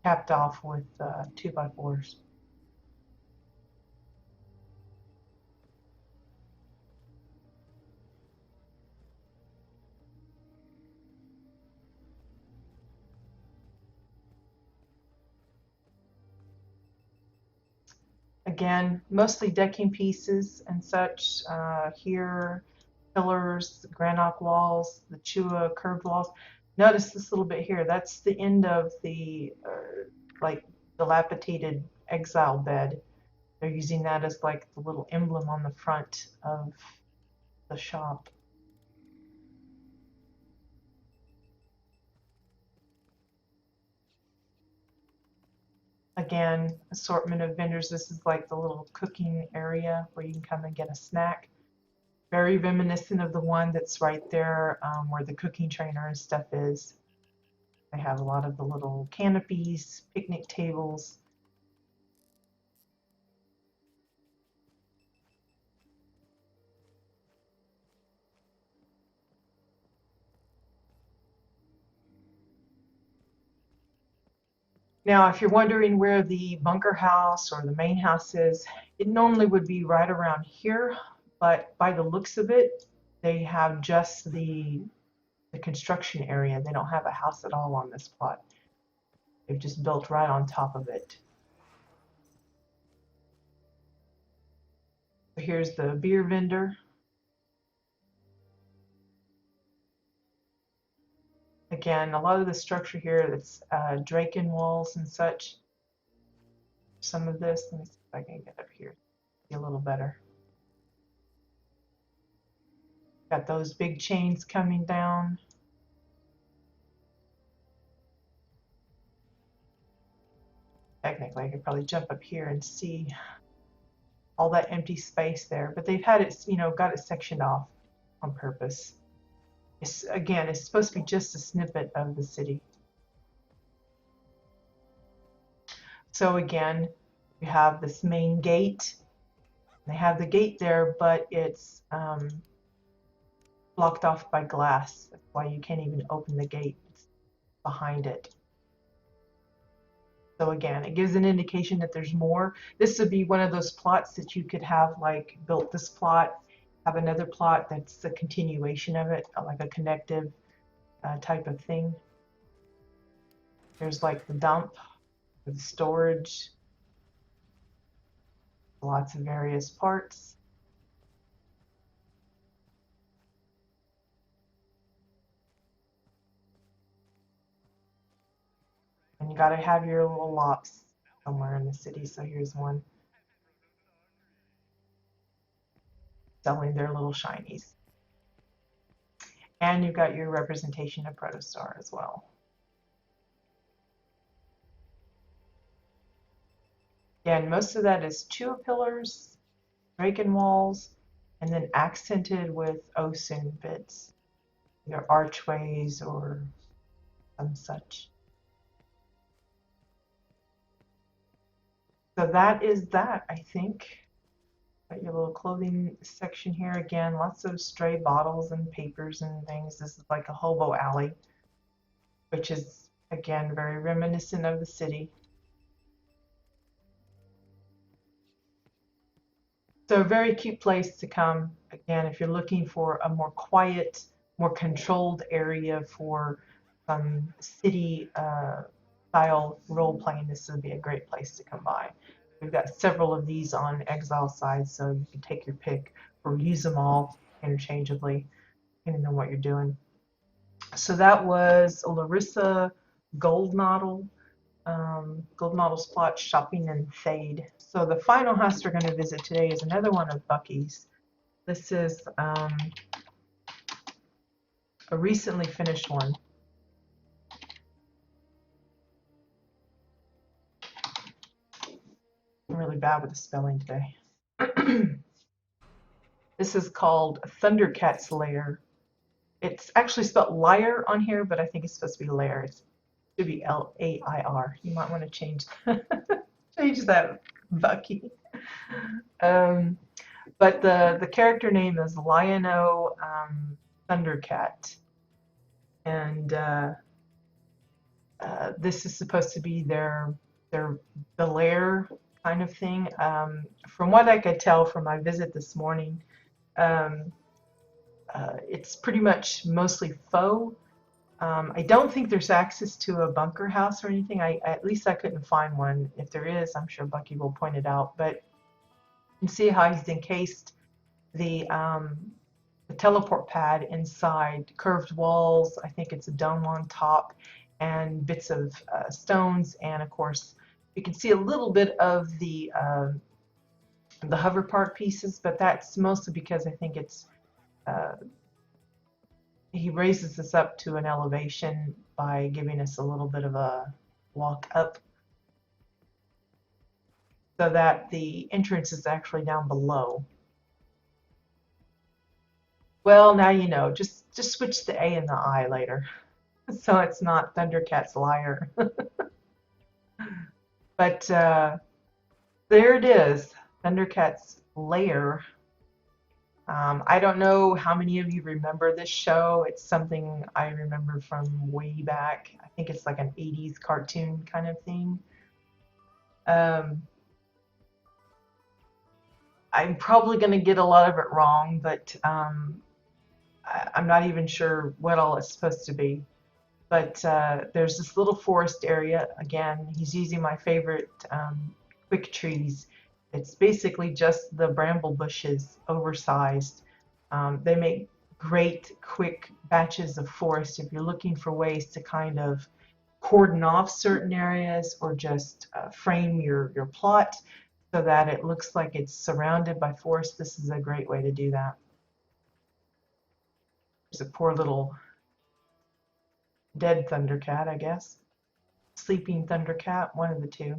Speaker 1: capped off with 2x4s. Again, mostly decking pieces and such. Here, pillars, granite walls, the Chua curved walls. Notice this little bit here. That's the end of the like dilapidated exile bed. They're using that as like the little emblem on the front of the shop. Again, assortment of vendors. This is like the little cooking area where you can come and get a snack. Very reminiscent of the one that's right there where the cooking trainer and stuff is. They have a lot of the little canopies, picnic tables. Now, if you're wondering where the bunker house or the main house is, it normally would be right around here, but by the looks of it, they have just the construction area. They don't have a house at all on this plot. They've just built right on top of it. Here's the beer vendor. Again, a lot of the structure here that's Draken walls and such. Some of this, let me see if I can get up here, see a little better. Got those big chains coming down. Technically, I could probably jump up here and see all that empty space there, but they've had it, you know, got it sectioned off on purpose. Again, it's supposed to be just a snippet of the city. So again, you have this main gate. They have the gate there, but it's blocked off by glass. That's why you can't even open the gate. It's behind it. So again, it gives an indication that there's more. This would be one of those plots that you could have like built this plot, have another plot that's a continuation of it, like a connective type of thing. There's like the dump, the storage, Lots of various parts. And you got to have your little lops somewhere in the city. So here's one selling their little shinies. And you've got your representation of Protostar as well. Again, most of that is Chua pillars, Draken walls, and then accented with Osun bits, either archways or some such. So that is that, I think. Got your little clothing section here. Again, lots of stray bottles and papers and things. This is like a hobo alley, which is, again, very reminiscent of the city. So a very cute place to come, again, if you're looking for a more quiet, more controlled area for some city style role playing. This would be a great place to come by. We've got several of these on Exile side, so you can take your pick or use them all interchangeably, depending on what you're doing. So that was Larissa Goldnodle. Goldnoddle's Plot, Shopping and Fade. So the final house we're going to visit today is another one of Bucky's. This is a recently finished one. I'm really bad with the spelling today. This is called Thundercat's Lair. It's actually spelled liar on here, but I think it's supposed to be lair. It should be L-A-I-R. You might want to change that, Bucky. But the character name is Lion-O Thundercat, and this is supposed to be the lair kind of thing. From what I could tell from my visit this morning, it's pretty much mostly faux. I don't think there's access to a bunker house or anything. At least I couldn't find one. If there is, I'm sure Bucky will point it out. But you can see how he's encased the teleport pad inside curved walls. I think it's a dome on top and bits of stones. And of course, you can see a little bit of the hover park pieces, but that's mostly because I think it's he raises this up to an elevation by giving us a little bit of a walk up, so that the entrance is actually down below. Well, now you know. Just switch the A and the I later, so it's not Thundercat's Liar. But there it is, Thundercat's Lair. I don't know how many of you remember this show. It's something I remember from way back. I think it's like an 80s cartoon kind of thing. I'm probably going to get a lot of it wrong, but I'm not even sure what all it's supposed to be. But there's this little forest area. Again, he's using my favorite quick trees. It's basically just the bramble bushes, oversized. They make great quick batches of forest if you're looking for ways to kind of cordon off certain areas or just frame your plot so that it looks like it's surrounded by forest. This is a great way to do that. There's a poor little dead Thundercat, I guess. Sleeping Thundercat, one of the two.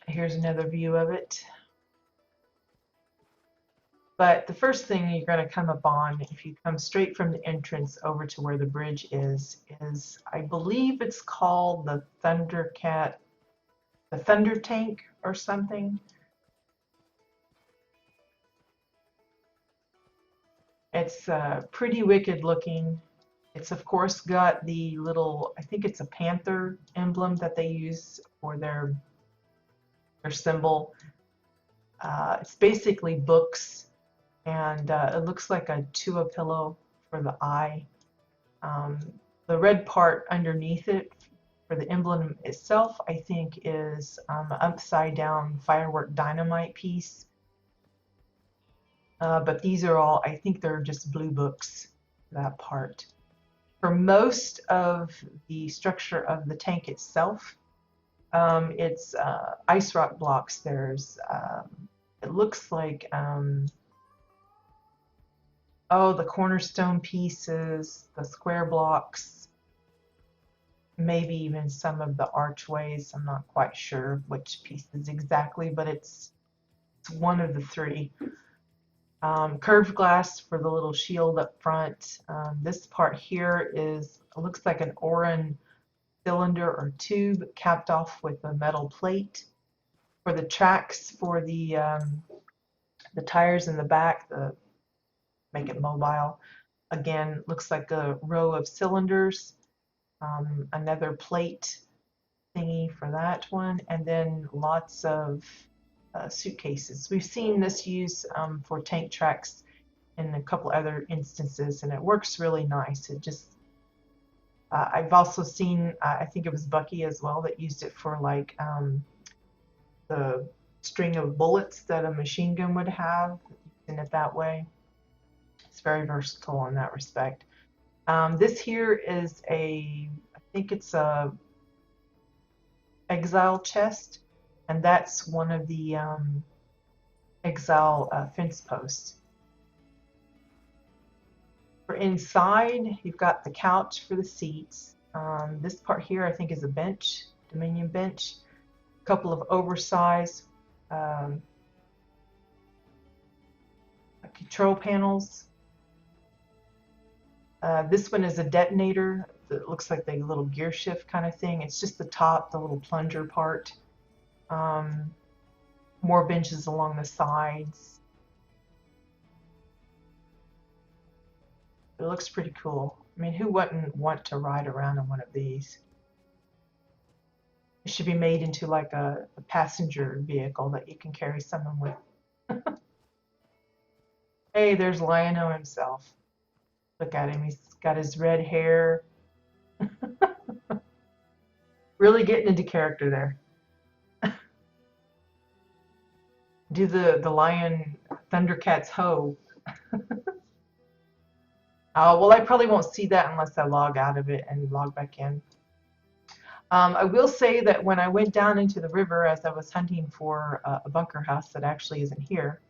Speaker 1: Here's another view of it. But the first thing you're going to come upon, if you come straight from the entrance over to where the bridge is I believe it's called the Thundercat, the Thunder Tank or something. It's pretty wicked looking. It's of course got the little, I think it's a panther emblem that they use for their symbol. It's basically books, and it looks like a Tua pillow for the eye. The red part underneath it for the emblem itself, I think, is an upside down firework dynamite piece. But these are all, I think they're just blue books, that part. For most of the structure of the tank itself, it's ice rock blocks. There's, it looks like, oh, the cornerstone pieces, the square blocks, maybe even some of the archways. I'm not quite sure which pieces exactly, but it's one of the three. Curved glass for the little shield up front. This part here looks like an Oran cylinder or tube capped off with a metal plate. For the tracks for the tires in the back, make it mobile. Again, looks like a row of cylinders. Another plate thingy for that one, and then lots of suitcases. We've seen this used for tank tracks in a couple other instances, and it works really nice. It just I've also seen, I think it was Bucky as well, that used it for like the string of bullets that a machine gun would have, using it that way. It's very versatile in that respect. This here is I think it's a Exile chest, and that's one of the Exile fence posts. For inside, you've got the couch for the seats. This part here I think is a bench, Dominion bench. A couple of oversized control panels. This one is a detonator. It looks like the little gear shift kind of thing. It's just the top, the little plunger part. More benches along the sides. It looks pretty cool. I mean, who wouldn't want to ride around in one of these? It should be made into like a passenger vehicle that you can carry someone with. Hey, there's Lion-O himself. Look at him. He's got his red hair. Really getting into character there. Do the Lion Thundercats ho. Well, I probably won't see that unless I log out of it and log back in. I will say that when I went down into the river as I was hunting for a bunker house that actually isn't here,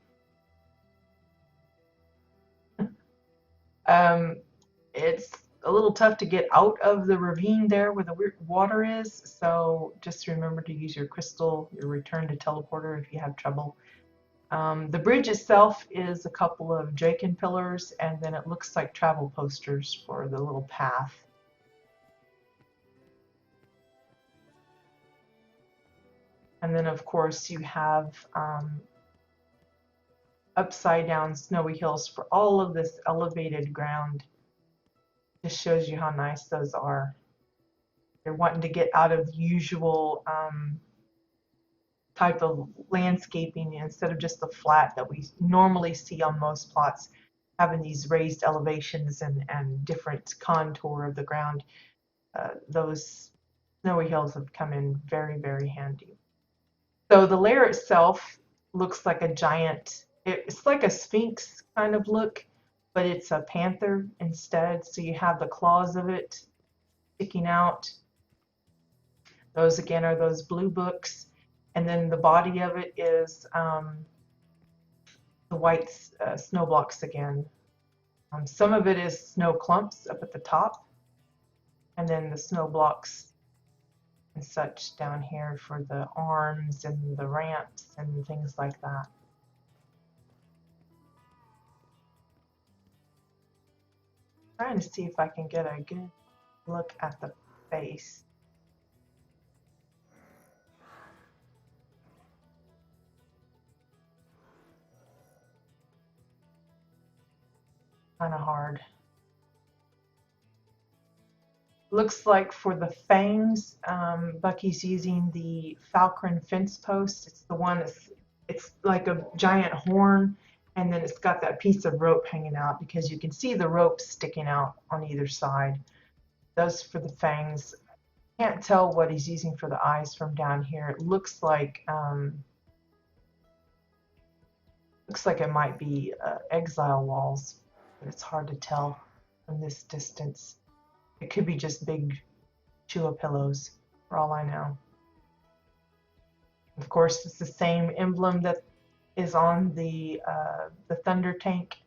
Speaker 1: it's a little tough to get out of the ravine there where the water is, so just remember to use your crystal, your return to teleporter if you have trouble. The bridge itself is a couple of Draken pillars, and then it looks like travel posters for the little path. And then of course you have upside down snowy hills for all of this elevated ground. Just shows you how nice those are. You're wanting to get out of the usual type of landscaping instead of just the flat that we normally see on most plots, having these raised elevations and different contour of the ground. Those snowy hills have come in very, very handy. So the lair itself looks like a giant, it's like a sphinx kind of look, but it's a panther instead. So you have the claws of it sticking out. Those again are those blue books. And then the body of it is the white snow blocks again. Some of it is snow clumps up at the top, and then the snow blocks and such down here for the arms and the ramps and things like that. Trying to see if I can get a good look at the face. Kind of hard. Looks like for the fangs, Bucky's using the Falcon fence post. It's the one it's like a giant horn, and then it's got that piece of rope hanging out because you can see the rope sticking out on either side. Those for the fangs. Can't tell what he's using for the eyes from down here. It looks like it might be exile walls, but it's hard to tell from this distance. It could be just big Chua pillows, for all I know. Of course, it's the same emblem that is on the Thunder tank,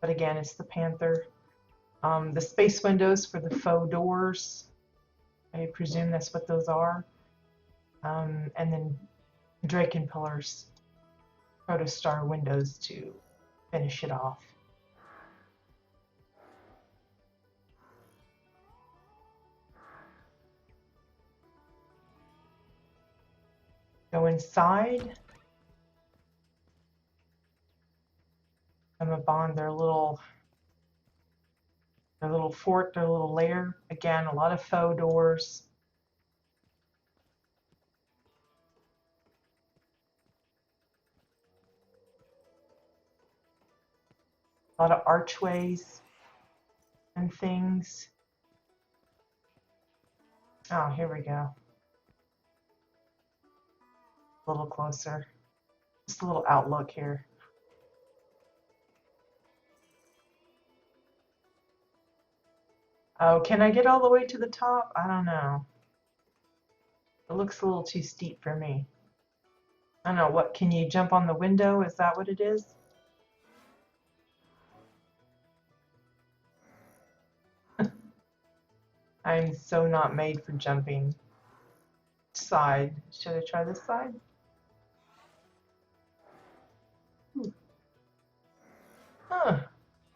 Speaker 1: but again, it's the Panther. The space windows for the faux doors, I presume that's what those are. And then Draken pillars, protostar windows to finish it off. Go inside. Bond, their little fort, their little lair. Again, a lot of faux doors. A lot of archways and things. Oh, here we go. A little closer. Just a little outlook here. Oh, can I get all the way to the top? I don't know. It looks a little too steep for me. I don't know, what, can you jump on the window? Is that what it is? I'm so not made for jumping. Side. Should I try this side? Huh.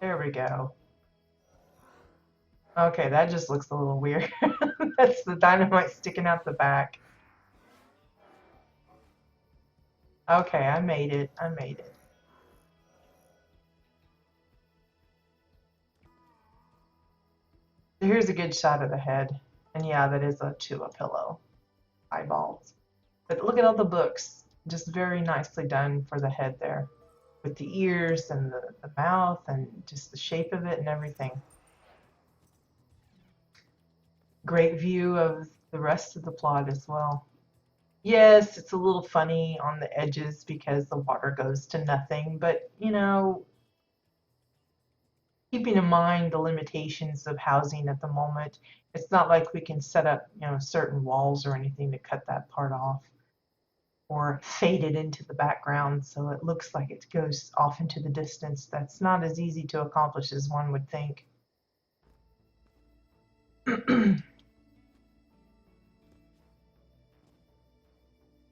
Speaker 1: There we go. Okay, that just looks a little weird. That's the dynamite sticking out the back. Okay, I made it. I made it. So here's a good shot of the head. And yeah, that is a Chua pillow. Eyeballs. But look at all the books. Just very nicely done for the head there. With the ears and the mouth and just the shape of it and everything. Great view of the rest of the plot as well. Yes, it's a little funny on the edges because the water goes to nothing, but you know, keeping in mind the limitations of housing at the moment, it's not like we can set up, you know, certain walls or anything to cut that part off or fade it into the background so it looks like it goes off into the distance. That's not as easy to accomplish as one would think.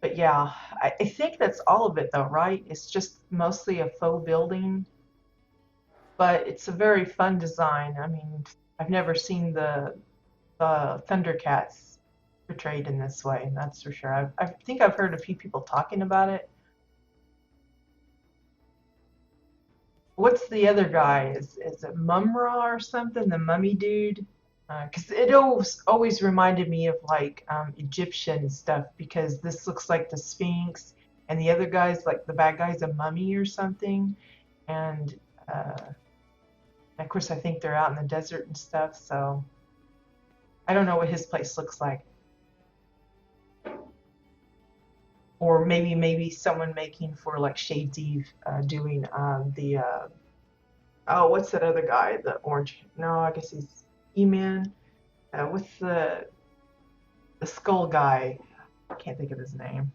Speaker 1: But yeah, I think that's all of it though, right? It's just mostly a faux building, but it's a very fun design. I mean, I've never seen the Thundercats portrayed in this way, that's for sure. I think I've heard a few people talking about it. What's the other guy? Is it Mumra or something? The mummy dude? Because it always reminded me of like Egyptian stuff because this looks like the Sphinx and the other guy's like the bad guy's a mummy or something. And of course I think they're out in the desert and stuff, so I don't know what his place looks like. Or maybe someone making for like Shades-Eve doing the oh, what's that other guy? The orange? No, I guess he's E-Man. With the skull guy, I can't think of his name.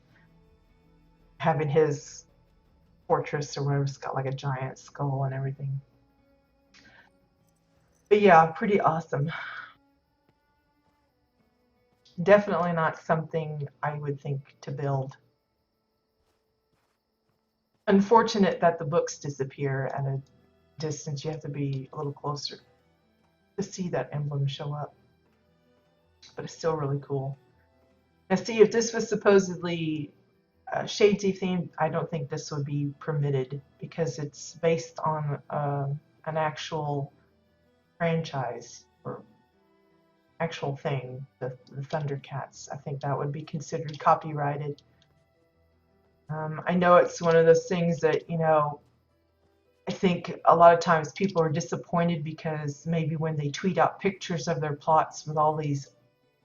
Speaker 1: Having his fortress or whatever, it's got like a giant skull and everything. But yeah, pretty awesome. Definitely not something I would think to build. Unfortunate that the books disappear at a distance. You have to be a little closer to see that emblem show up. But it's still really cool. Now see, if this was supposedly Shades-Eve themed, I don't think this would be permitted because it's based on an actual franchise or actual thing, the Thundercats. I think that would be considered copyrighted. I know it's one of those things that, you know, I think a lot of times people are disappointed because maybe when they tweet out pictures of their plots with all these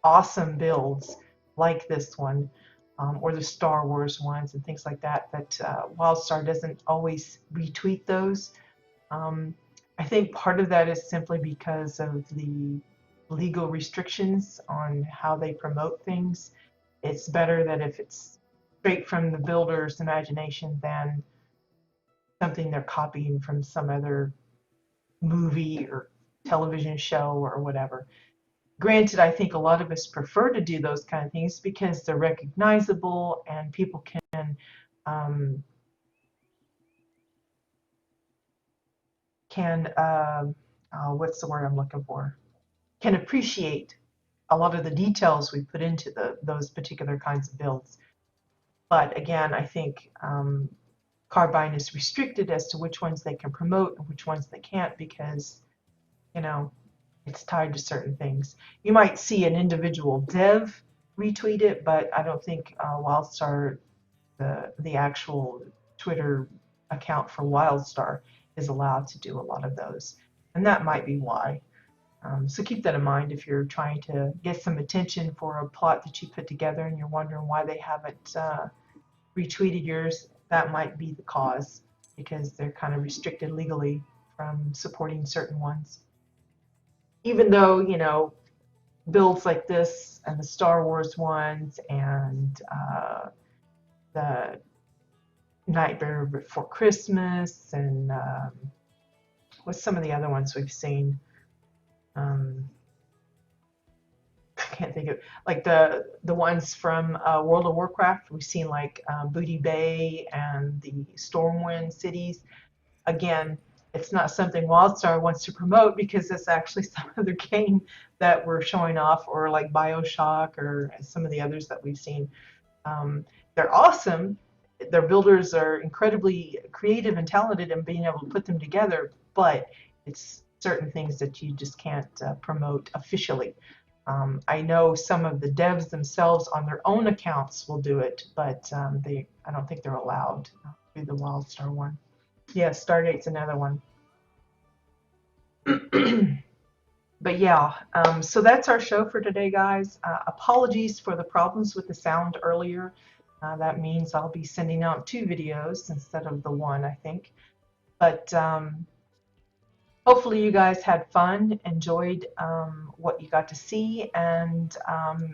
Speaker 1: awesome builds like this one, or the Star Wars ones and things like that, that WildStar doesn't always retweet those. Um, I think part of that is simply because of the legal restrictions on how they promote things. It's better that if it's straight from the builder's imagination than something they're copying from some other movie or television show or whatever. Granted, I think a lot of us prefer to do those kind of things because they're recognizable and people um, can what's the word I'm looking for? Can appreciate a lot of the details we put into those particular kinds of builds. But again, I think Carbine is restricted as to which ones they can promote and which ones they can't because, you know, it's tied to certain things. You might see an individual dev retweet it, but I don't think WildStar, the actual Twitter account for WildStar, is allowed to do a lot of those. And that might be why. So keep that in mind if you're trying to get some attention for a plot that you put together and you're wondering why they haven't retweeted yours. That might be the cause because they're kind of restricted legally from supporting certain ones. Even though, you know, builds like this and the Star Wars ones and the Nightmare Before Christmas and what's some of the other ones we've seen? I can't think of, like the ones from World of Warcraft. We've seen like Booty Bay and the Stormwind cities. Again, it's not something WildStar wants to promote because it's actually some other game that we're showing off, or like BioShock or some of the others that we've seen. They're awesome. Their builders are incredibly creative and talented in being able to put them together, but it's certain things that you just can't promote officially. I know some of the devs themselves on their own accounts will do it, but I don't think they're allowed to do the WildStar one. Yeah, Stargate's another one. But yeah, so that's our show for today, guys. Apologies for the problems with the sound earlier. That means I'll be sending out 2 videos instead of the 1, I think. But hopefully you guys had fun, enjoyed what you got to see, and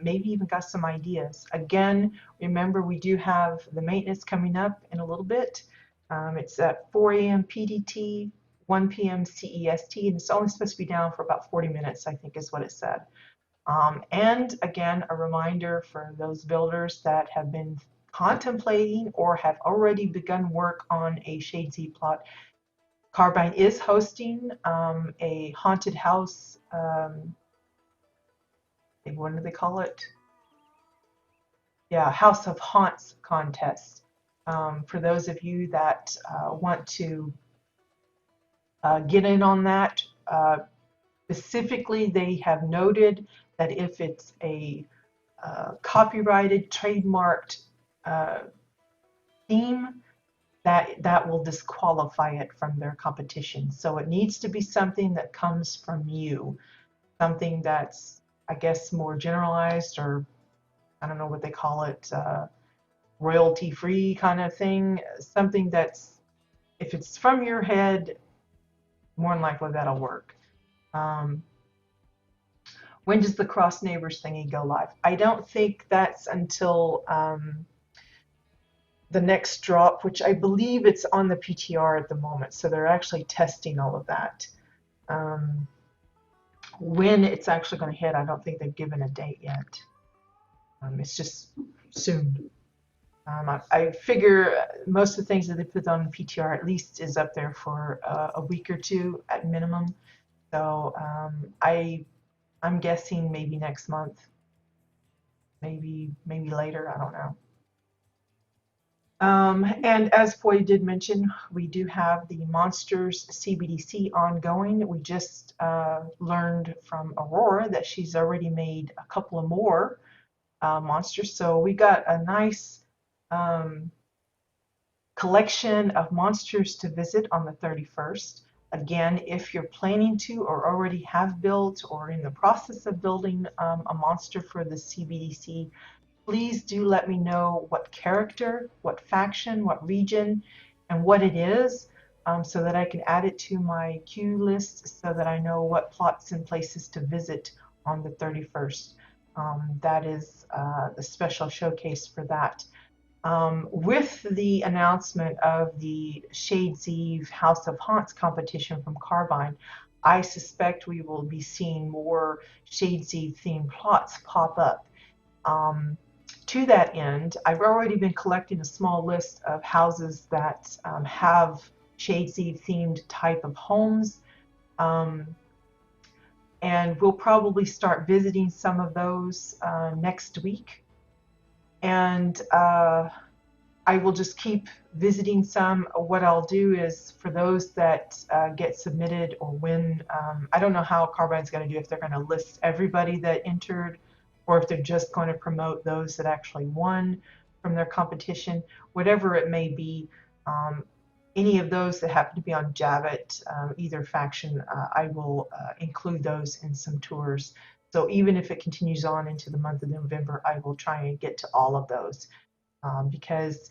Speaker 1: maybe even got some ideas. Again, remember we do have the maintenance coming up in a little bit. It's at 4 a.m. PDT, 1 p.m. CEST, and it's only supposed to be down for about 40 minutes, I think is what it said. And again, a reminder for those builders that have been contemplating or have already begun work on a Shadesy plot. Carbine is hosting a haunted house, what do they call it? Yeah, House of Haunts contest. For those of you that want to get in on that, specifically they have noted that if it's a copyrighted, trademarked theme, that will disqualify it from their competition. So it needs to be something that comes from you, something that's, I guess, more generalized, or I don't know what they call it, royalty-free kind of thing. Something that's, if it's from your head, more than likely that'll work. When does the Cross Neighbors thingy go live? I don't think that's until the next drop, which I believe it's on the PTR at the moment. So they're actually testing all of that. When it's actually going to hit, I don't think they've given a date yet. It's just soon. I figure most of the things that they put on PTR at least is up there for a week or 2 at minimum. So I'm guessing maybe next month, maybe later. I don't know. And as Foy did mention, we do have the Monsters CBDC ongoing. We just learned from Aurora that she's already made a couple of more monsters. So we got a nice collection of monsters to visit on the 31st. Again, if you're planning to or already have built or in the process of building a monster for the CBDC, please do let me know what character, what faction, what region, and what it is, so that I can add it to my queue list so that I know what plots and places to visit on the 31st. That is the special showcase for that. With the announcement of the Shades Eve House of Haunts competition from Carbine, I suspect we will be seeing more Shades Eve themed plots pop up. To that end, I've already been collecting a small list of houses that have Shades Eve themed type of homes. And we'll probably start visiting some of those next week. And I will just keep visiting some. What I'll do is for those that get submitted or win, I don't know how Carbine's going to do, if they're going to list everybody that entered or if they're just going to promote those that actually won from their competition. Whatever it may be, any of those that happen to be on Jabbit, either faction, I will include those in some tours. So even if it continues on into the month of November, I will try and get to all of those. Because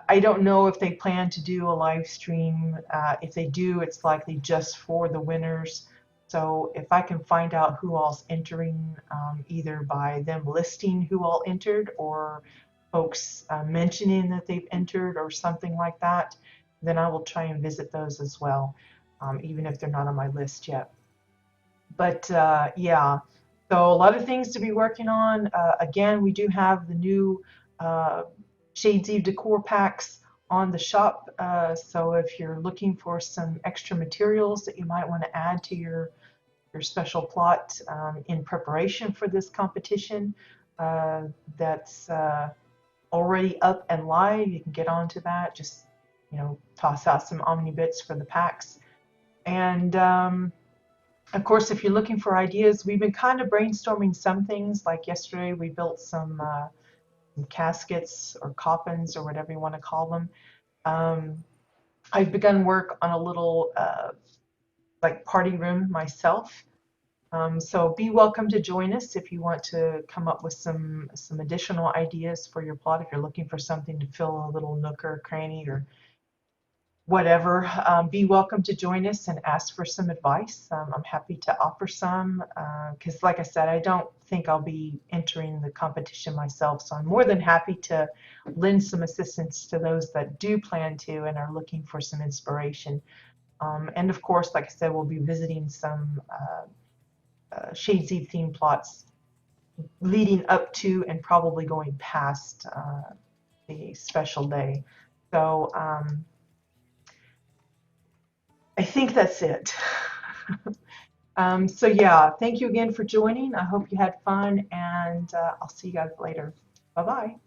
Speaker 1: I don't know if they plan to do a live stream. If they do, it's likely just for the winners. So if I can find out who all's entering, either by them listing who all entered or folks mentioning that they've entered or something like that, then I will try and visit those as well, even if they're not on my list yet. But yeah, so a lot of things to be working on. Again, we do have the new Shades Eve decor packs on the shop. So if you're looking for some extra materials that you might want to add to your special plot in preparation for this competition, that's already up and live, you can get onto that. Just, toss out some Omni bits for the packs. And of course, if you're looking for ideas, we've been kind of brainstorming some things. Like yesterday, we built some caskets or coffins or whatever you want to call them. I've begun work on a little like party room myself. So be welcome to join us if you want to come up with some additional ideas for your plot. If you're looking for something to fill a little nook or cranny or whatever, be welcome to join us and ask for some advice. I'm happy to offer some because, like I said, I don't think I'll be entering the competition myself. So I'm more than happy to lend some assistance to those that do plan to and are looking for some inspiration. And of course, like I said, we'll be visiting some Shades Eve themed plots leading up to and probably going past the special day. So I think that's it. So yeah, thank you again for joining. I hope you had fun, and I'll see you guys later. Bye-bye.